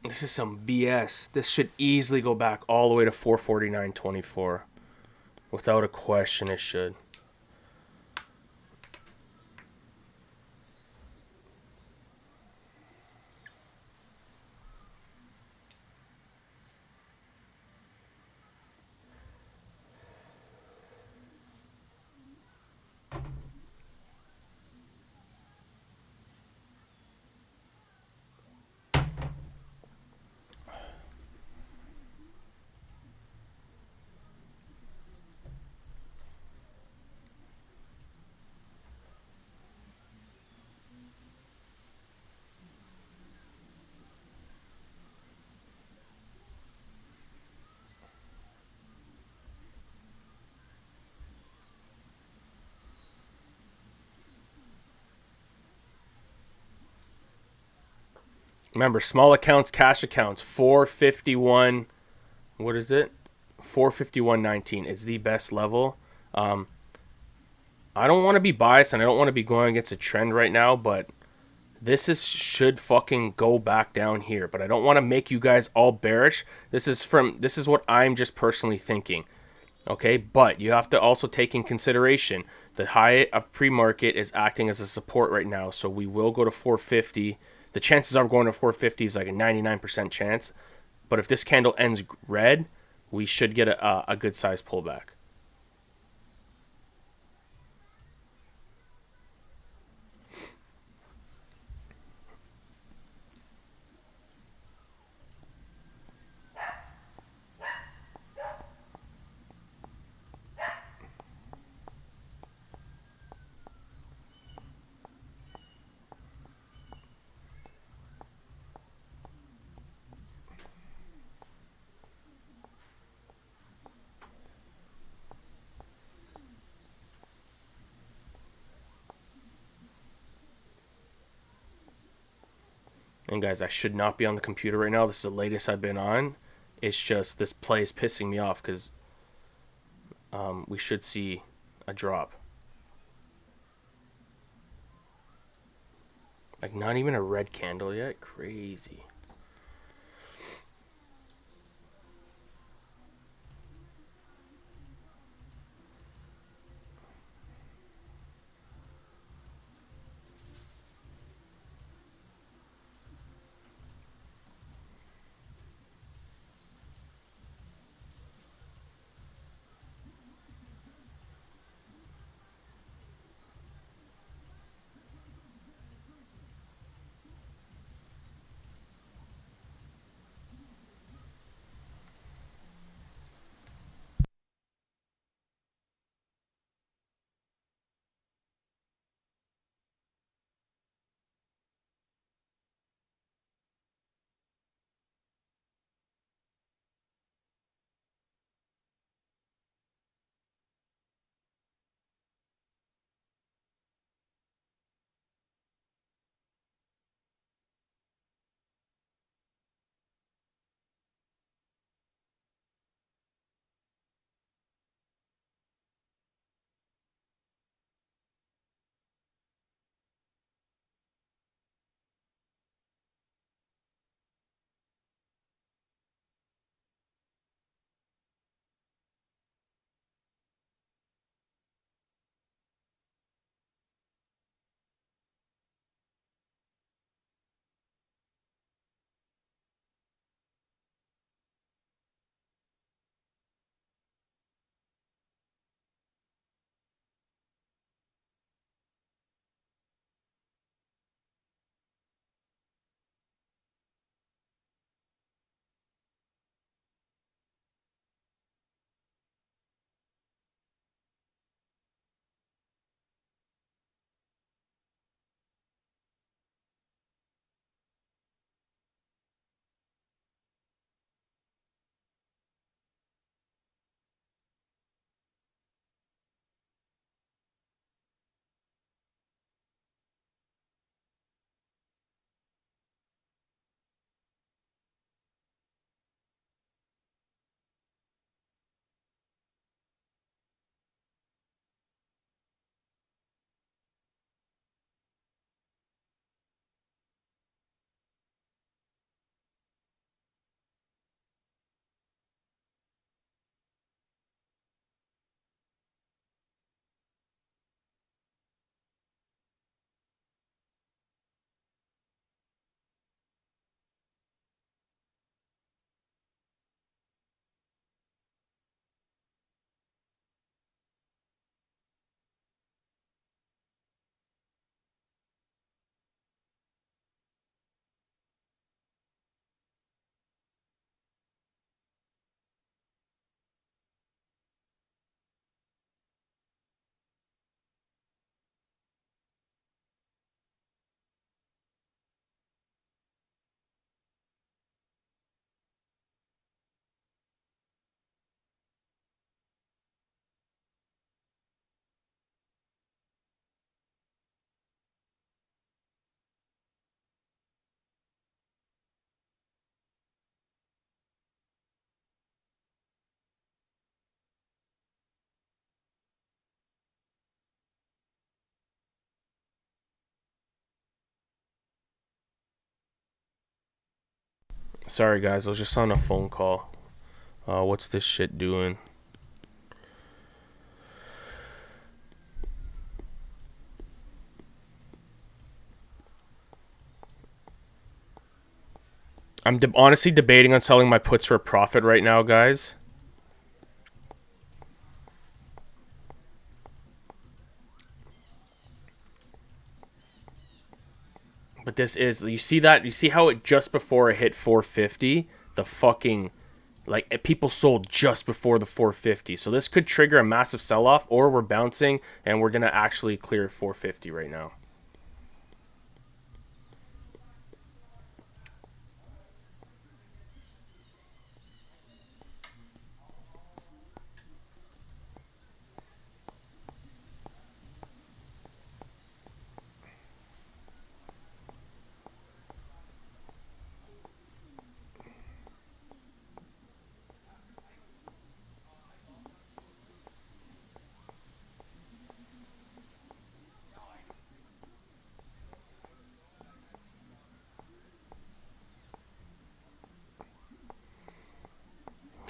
This is some BS. This should easily go back all the way to 449.24. Without a question, it should. Remember, small accounts, cash accounts, 451. What is it? 451.19 is the best level. I don't want to be biased and I don't want to be going against a trend right now, but this is should fucking go back down here. But I don't want to make you guys all bearish. This is what I'm just personally thinking. Okay, but you have to also take in consideration the high of pre-market is acting as a support right now, so we will go to 450. The chances of going to 450 is like a 99% chance, but if this candle ends red, we should get a good size pullback. And guys, I should not be on the computer right now. This is the latest I've been on. It's just this play is pissing me off because we should see a drop. Like not even a red candle yet. Crazy. Sorry, guys. I was just on a phone call. What's this shit doing? I'm honestly debating on selling my puts for a profit right now, guys. But this is, you see that? You see how it just before it hit 450, the fucking, like, people sold just before the 450. So this could trigger a massive sell-off, or we're bouncing and we're going to actually clear 450 right now.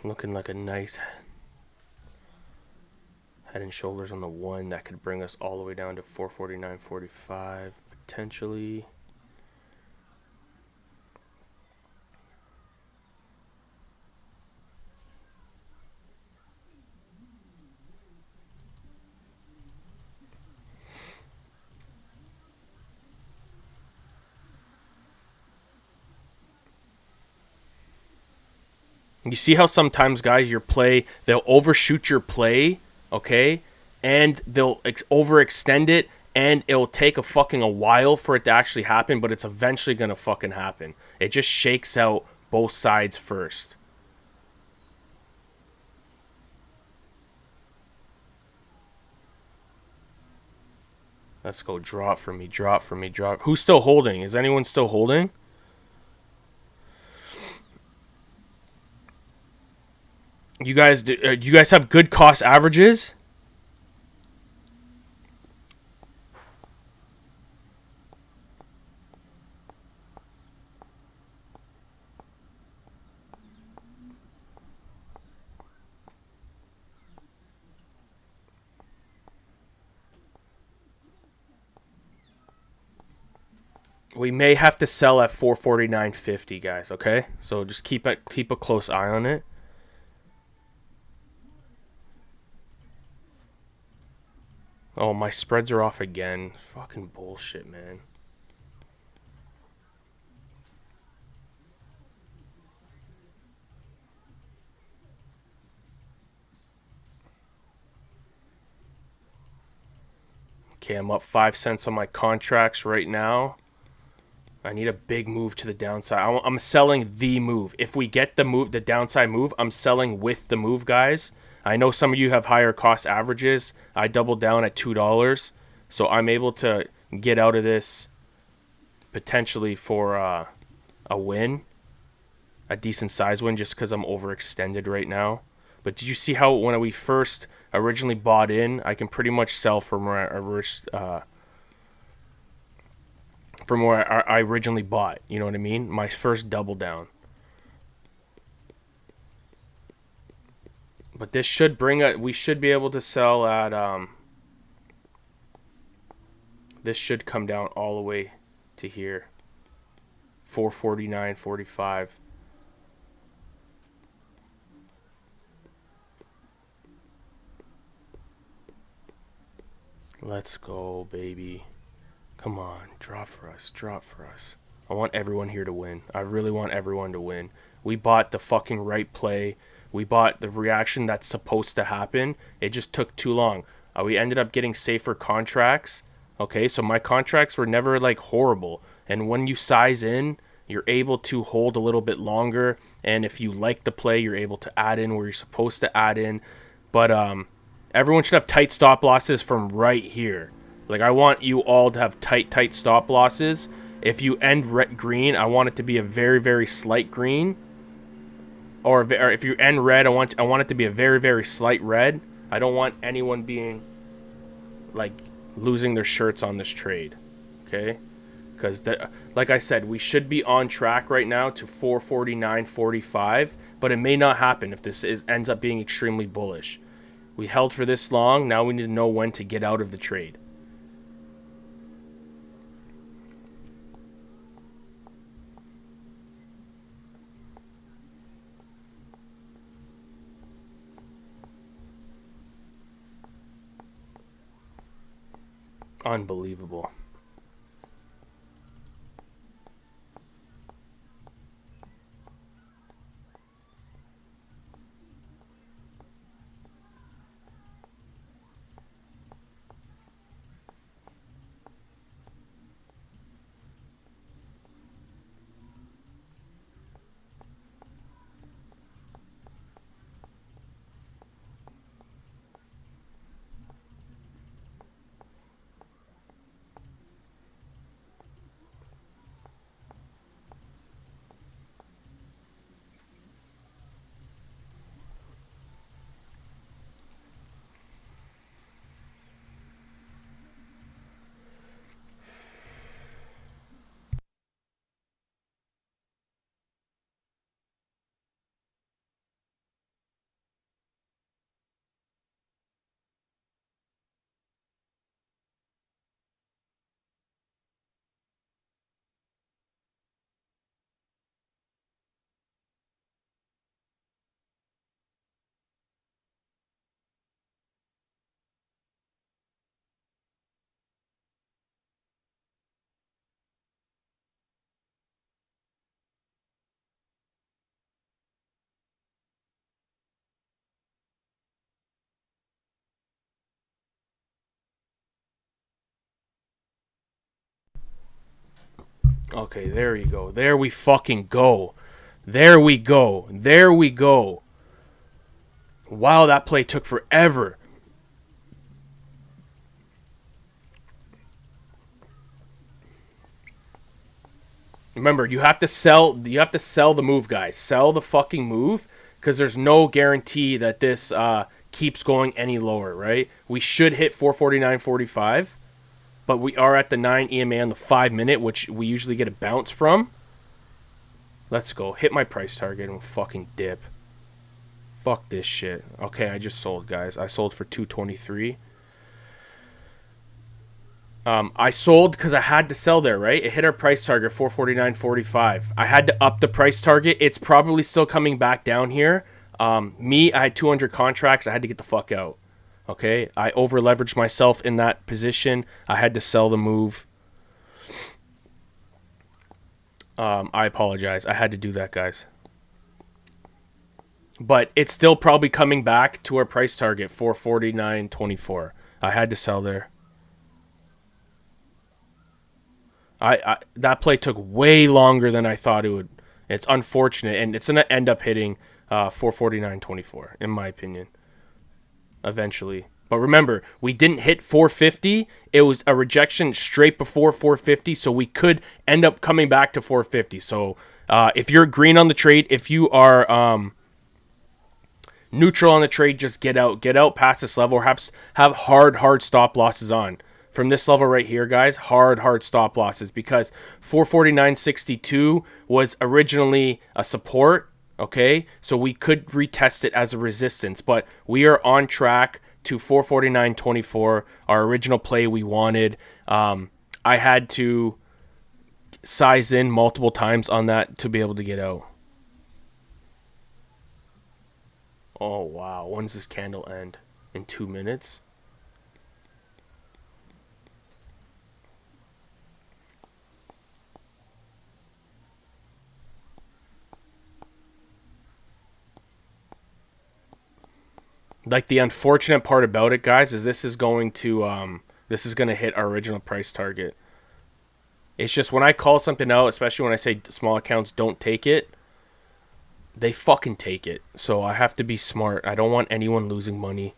Looking like a nice head and shoulders on the one that could bring us all the way down to 449.45 potentially. You see how sometimes, guys, your play, they'll overshoot your play, okay? And they'll overextend it, and it'll take a while for it to actually happen, but it's eventually going to fucking happen. It just shakes out both sides first. Let's go. Drop for me, drop for me, drop. Who's still holding? Is anyone still holding? You guys have good cost averages? We may have to sell at 449.50, guys, okay? So just keep a close eye on it. Oh, my spreads are off again. Fucking bullshit, man. Okay, I'm up 5 cents on my contracts right now. I need a big move to the downside. I'm selling the move. If we get the move, the downside move, I'm selling with the move, guys. I know some of you have higher cost averages. I doubled down at $2, so I'm able to get out of this potentially for a win, a decent size win, just because I'm overextended right now. But did you see how when we first originally bought in, I can pretty much sell from where I originally bought? You know what I mean? My first double down. But this should we should be able to sell at, this should come down all the way to here. 449.45. Let's go, baby. Come on, drop for us, drop for us. I want everyone here to win. I really want everyone to win. We bought the fucking right play. We bought the reaction that's supposed to happen. It just took too long. We ended up getting safer contracts. Okay, so my contracts were never like horrible. And when you size in, you're able to hold a little bit longer. And if you like the play, you're able to add in where you're supposed to add in. But everyone should have tight stop losses from right here. Like, I want you all to have tight stop losses. If you end green, I want it to be a very, very slight green. Or if you end red, I want it to be a very, very slight red. I don't want anyone being, like, losing their shirts on this trade. Okay? Because, like I said, we should be on track right now to 449.45, but it may not happen if this ends up being extremely bullish. We held for this long. Now we need to know when to get out of the trade. Unbelievable. Okay, there you go. There we fucking go. There we go. There we go. Wow, that play took forever. Remember, you have to sell. You have to sell the move, guys. Sell the fucking move, because there's no guarantee that this keeps going any lower. Right? We should hit 449.45, but we are at the 9 EMA on the 5-minute, which we usually get a bounce from. Let's go. Hit my price target and fucking dip. Fuck this shit. Okay, I just sold, guys. I sold for 223. I sold because I had to sell there, right? It hit our price target, 449.45. I had to up the price target. It's probably still coming back down here. I had 200 contracts. I had to get the fuck out. Okay? I over-leveraged myself in that position. I had to sell the move. I apologize. I had to do that, guys. But it's still probably coming back to our price target, 449.24. I had to sell there. That play took way longer than I thought it would. It's unfortunate, and it's gonna end up hitting 449.24 in my opinion. Eventually, but remember, we didn't hit 450. It was a rejection straight before 450, so we could end up coming back to 450. So if you're green on the trade, if you are neutral on the trade, just get out past this level, or have hard stop losses on. From this level right here, guys, hard stop losses, because 449.62 was originally a support, okay? So we could retest it as a resistance, but we are on track to 449.24, our original play we wanted. I had to size in multiple times on that to be able to get out. Oh, wow. When's this candle end? In 2 minutes? Like, the unfortunate part about it, guys, is this is going to hit our original price target. It's just when I call something out, especially when I say small accounts don't take it, they fucking take it. So I have to be smart. I don't want anyone losing money.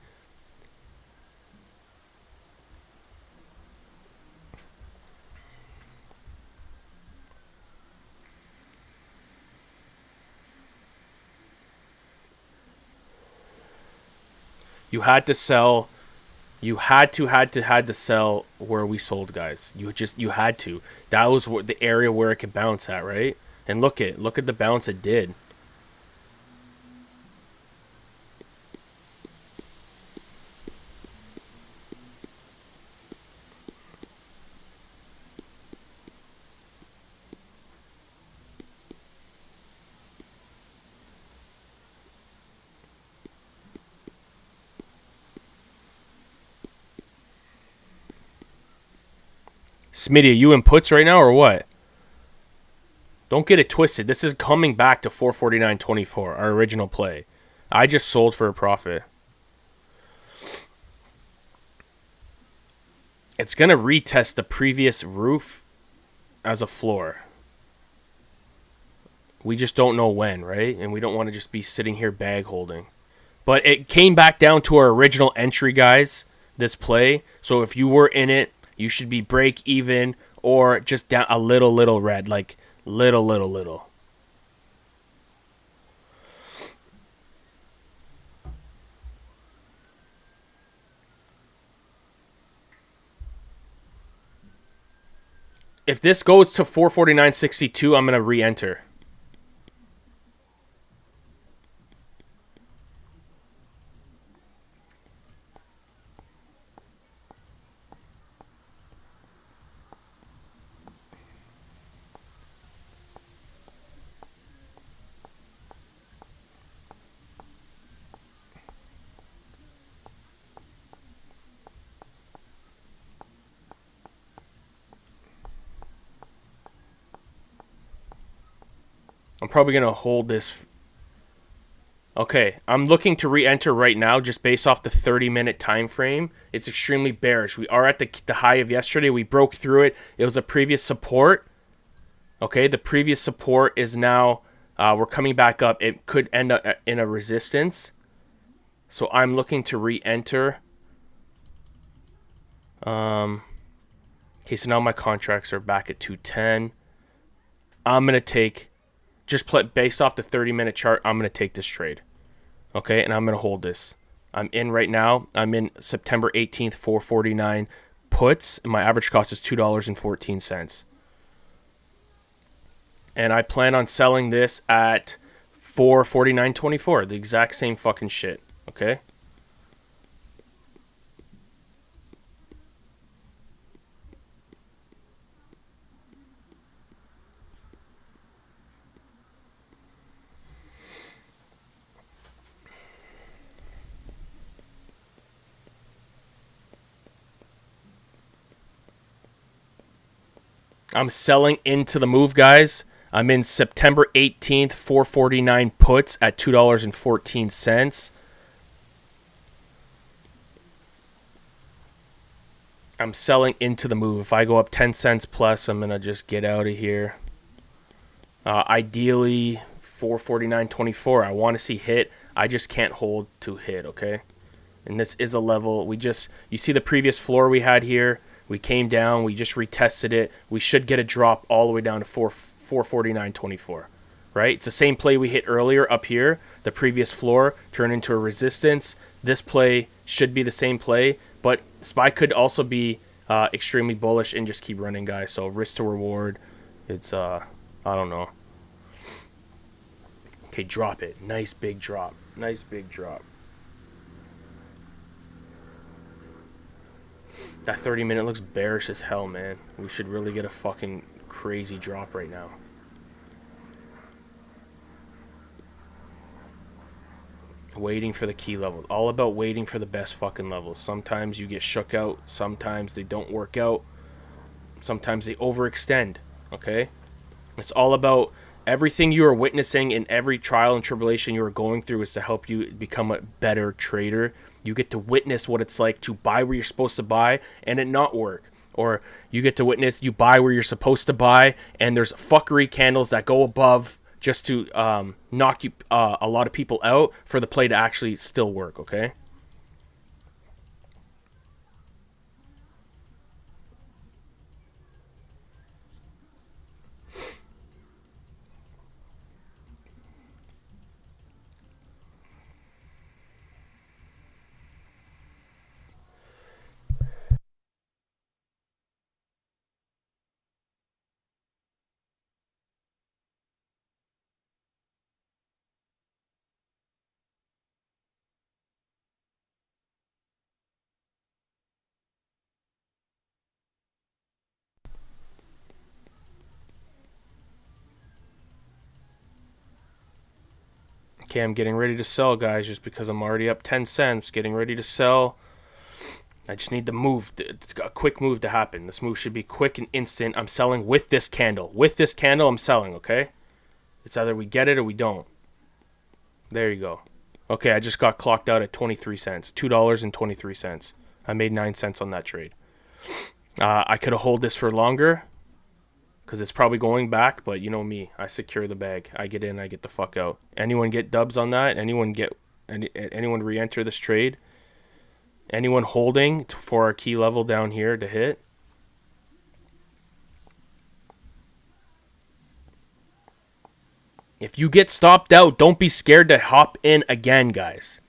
You had to sell You had to sell where we sold, guys. You had to. That was the area where it could bounce at, right? And look at the bounce it did. Smitty, are you in puts right now or what? Don't get it twisted. This is coming back to 449.24, our original play. I just sold for a profit. It's going to retest the previous roof as a floor. We just don't know when, right? And we don't want to just be sitting here bag holding. But it came back down to our original entry, guys, this play. So if you were in it, you should be break even or just down a little red, like little. If this goes to 449.62, I'm going to re-enter. I'm probably going to hold this. Okay, I'm looking to re-enter right now just based off the 30-minute time frame. It's extremely bearish. We are at the high of yesterday. We broke through it. It was a previous support. Okay, the previous support is now, we're coming back up. It could end up in a resistance. So I'm looking to re-enter. Okay, so now my contracts are back at 210. I'm going to take, based off the 30-minute chart, I'm going to take this trade. Okay, and I'm going to hold this. I'm in right now. I'm in September 18th, 449 puts, and my average cost is $2.14. And I plan on selling this at 449.24, the exact same fucking shit, okay? I'm selling into the move, guys. I'm in September 18th, 449 puts at $2.14. I'm selling into the move. If I go up 10 cents plus, I'm going to just get out of here. Ideally, 449.24. I want to see hit. I just can't hold to hit, okay? And this is a level. You see the previous floor we had here? We came down. We just retested it. We should get a drop all the way down to 449.24, right? It's the same play we hit earlier up here. The previous floor turned into a resistance. This play should be the same play, but SPY could also be extremely bullish and just keep running, guys. So risk to reward, it's, I don't know. Okay, drop it. Nice big drop. Nice big drop. That 30-minute looks bearish as hell, man. We should really get a fucking crazy drop right now. Waiting for the key level. All about waiting for the best fucking levels. Sometimes you get shook out. Sometimes they don't work out. Sometimes they overextend, okay? It's all about everything you are witnessing in every trial and tribulation you are going through is to help you become a better trader. You get to witness what it's like to buy where you're supposed to buy and it not work. Or you get to witness you buy where you're supposed to buy and there's fuckery candles that go above just to knock you a lot of people out for the play to actually still work, okay? Okay, I'm getting ready to sell, guys, just because I'm already up 10 cents. Getting ready to sell. I just need the move, a quick move to happen. This move should be quick and instant. I'm selling with this candle. With this candle, I'm selling, okay? It's either we get it or we don't. There you go. Okay, I just got clocked out at 23 cents. $2.23. I made 9 cents on that trade. I could have held this for longer because it's probably going back, but you know me. I secure the bag. I get in, I get the fuck out. Anyone get dubs on that? Anyone re-enter this trade? Anyone holding for our key level down here to hit? If you get stopped out, don't be scared to hop in again, guys.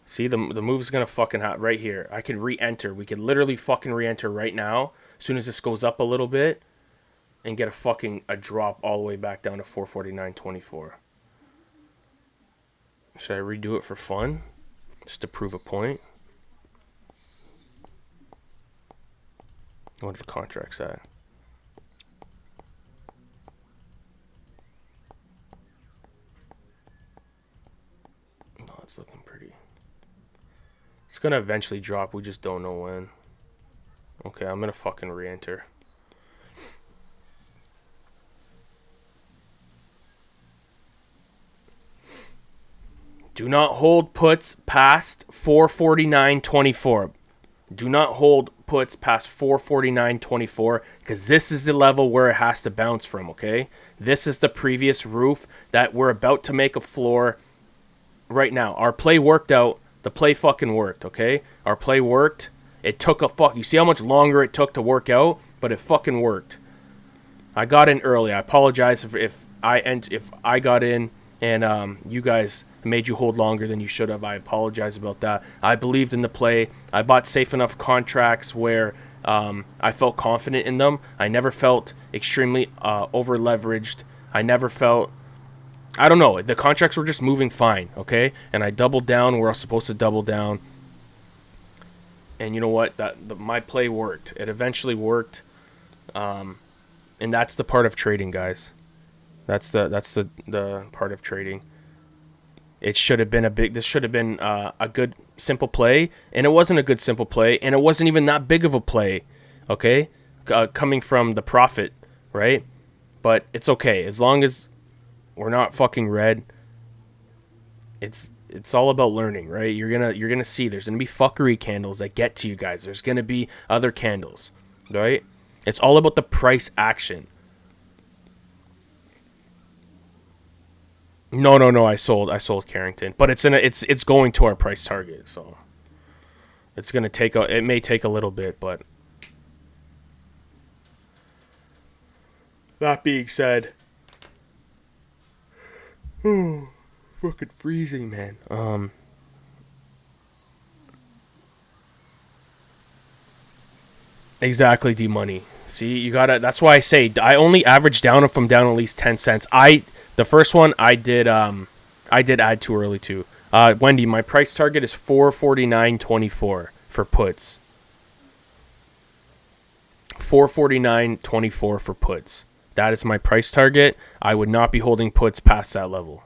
See, the move is going to fucking happen right here. I can re-enter. We could literally fucking re-enter right now as soon as this goes up a little bit and get a drop all the way back down to 449.24. Should I redo it for fun? Just to prove a point? What's the contracts at? Oh, it's looking pretty. It's gonna eventually drop, we just don't know when. Okay, I'm gonna fucking re-enter. Do not hold puts past 449.24. Do not hold puts past 449.24 because this is the level where it has to bounce from, okay? This is the previous roof that we're about to make a floor right now. Our play worked out. The play fucking worked, okay? Our play worked. It took you see how much longer it took to work out, but it fucking worked. I got in early. I apologize if I got in and you guys made you hold longer than you should have. I apologize about that. I believed in the play. I bought safe enough contracts where I felt confident in them. I never felt extremely over leveraged. I never felt, I don't know, the contracts were just moving fine, okay? And I doubled down where I was supposed to double down. And you know what? My play worked. It eventually worked. And that's the part of trading, guys. That's the part of trading. It should have been this should have been a good simple play, and it wasn't a good simple play, and it wasn't even that big of a play, okay? Coming from the profit, right? But it's okay as long as we're not fucking red. It's all about learning, right? You're gonna see there's gonna be fuckery candles that get to you guys. There's gonna be other candles, right? It's all about the price action. No. I sold Carrington, but it's going to our price target, so it's gonna take it may take a little bit, but that being said, oh, fucking freezing, man. Exactly, D-Money. See, you gotta. That's why I say I only average down if I'm down at least 10 cents. The first one I did add too early too. Wendy, my price target is 449.24 for puts. 449.24 for puts. That is my price target. I would not be holding puts past that level.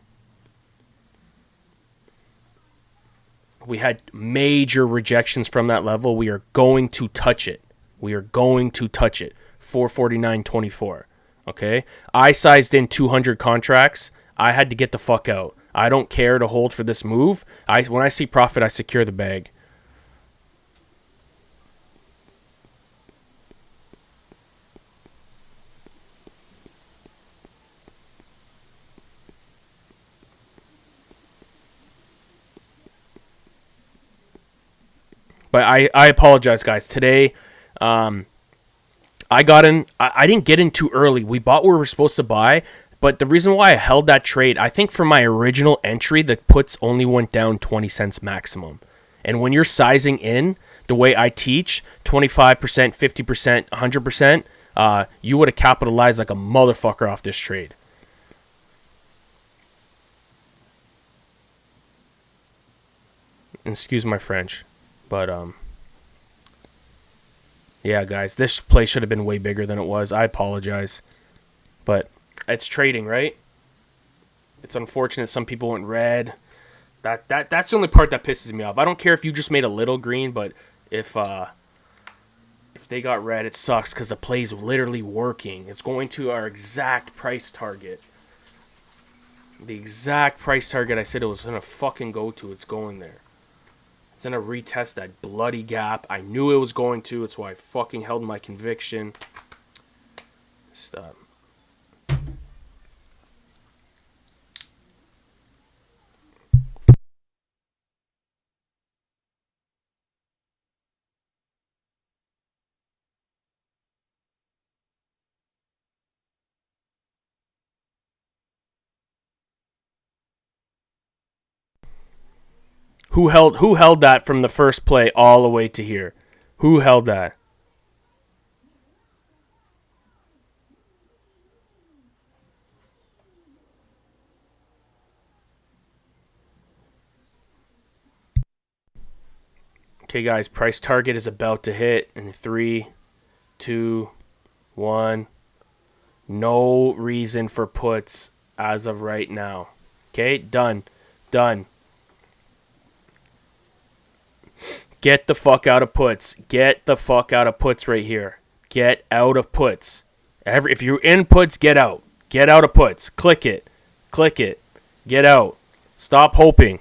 We had major rejections from that level. We are going to touch it. 449.24. Okay? I sized in 200 contracts. I had to get the fuck out. I don't care to hold for this move. When I see profit, I secure the bag. But I apologize, guys. Today, I got in. I didn't get in too early. We bought what we were supposed to buy. But the reason why I held that trade, I think for my original entry, the puts only went down 20 cents maximum. And when you're sizing in the way I teach, 25%, 50%, 100%, you would have capitalized like a motherfucker off this trade. Excuse my French. But, yeah, guys, this play should have been way bigger than it was. I apologize. But it's trading, right? It's unfortunate some people went red. That's the only part that pisses me off. I don't care if you just made a little green, but if they got red, it sucks because the play's literally working. It's going to our exact price target. The exact price target I said it was going to fucking go to. It's going there. It's going to retest that bloody gap. I knew it was going to. It's why I fucking held my conviction. Stop. Who held that from the first play all the way to here? Who held that? Okay, guys, price target is about to hit in 3, 2, 1. No reason for puts as of right now. Okay, done. Done. Get the fuck out of puts. Get the fuck out of puts right here. Get out of puts. If you're in puts, get out. Get out of puts. Click it. Click it. Get out. Stop hoping.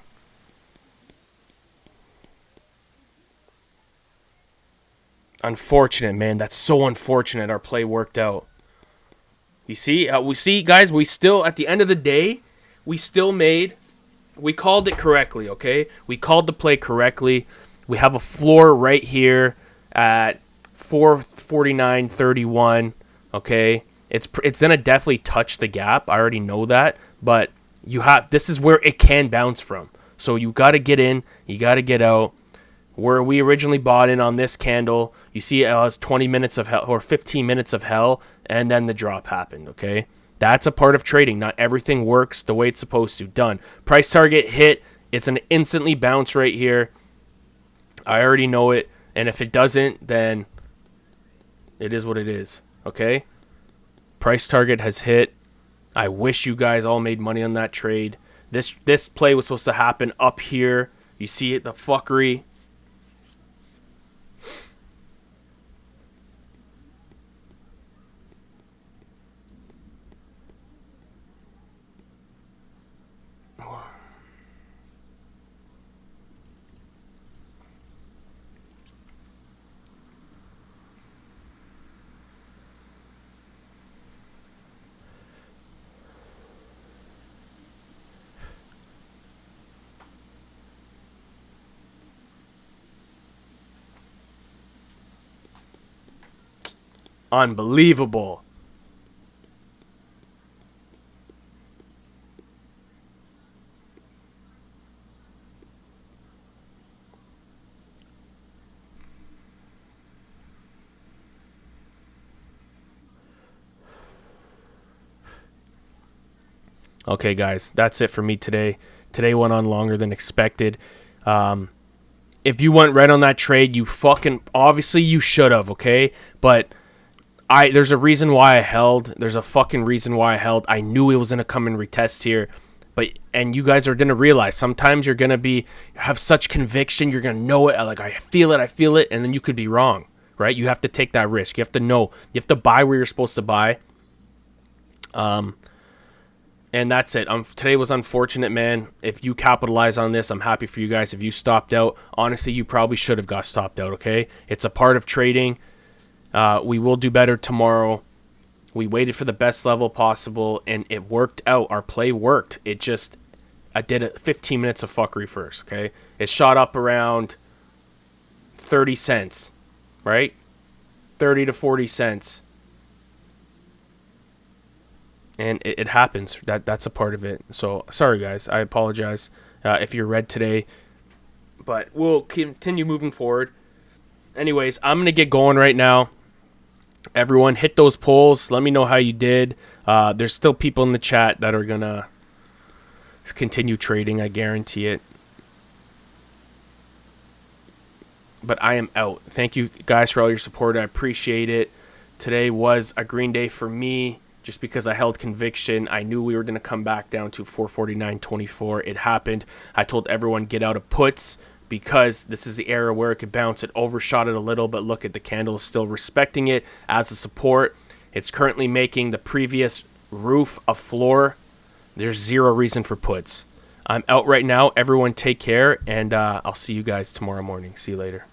Unfortunate, man. That's so unfortunate. Our play worked out. You see? We see, guys, we still, at the end of the day, we called it correctly, okay? We called the play correctly. We have a floor right here at 449.31, okay? It's going to definitely touch the gap. I already know that, but this is where it can bounce from. So you got to get in, you got to get out. Where we originally bought in on this candle, you see it was 20 minutes of hell or 15 minutes of hell, and then the drop happened, okay? That's a part of trading. Not everything works the way it's supposed to. Done. Price target hit. It's an instantly bounce right here. I already know it, and if it doesn't, then it is what it is, okay? Price target has hit. I wish you guys all made money on that trade. This play was supposed to happen up here. You see it, the fuckery. Unbelievable. Okay, guys, that's it for me today. Today went on longer than expected. If you went red on that trade, you fucking obviously you should have, okay? But there's a reason why I held. There's a fucking reason why I held. I knew it was gonna come and retest here. And you guys are gonna realize sometimes you're gonna have such conviction, you're gonna know it, like I feel it, and then you could be wrong, right? You have to take that risk. You have to know. You have to buy where you're supposed to buy. And that's it. Today was unfortunate, man. If you capitalize on this, I'm happy for you guys. If you stopped out, honestly, you probably should have got stopped out, okay? It's a part of trading. We will do better tomorrow. We waited for the best level possible, and it worked out. Our play worked. I did 15 minutes of fuckery first, okay? It shot up around 30 cents, right? 30 to 40 cents. And it happens. That's a part of it. So, sorry, guys. I apologize if you're red today. But we'll continue moving forward. Anyways, I'm going to get going right now. Everyone, hit those polls. Let me know how you did. There's still people in the chat that are going to continue trading. I guarantee it. But I am out. Thank you, guys, for all your support. I appreciate it. Today was a green day for me. just because I held conviction. I knew we were going to come back down to 449.24. It happened. I told everyone get out of puts because this is the area where it could bounce. It overshot it a little, but look at the candle is still respecting it as a support. It's currently making the previous roof a floor. There's zero reason for puts. I'm out right now. Everyone take care, and I'll see you guys tomorrow morning. See you later.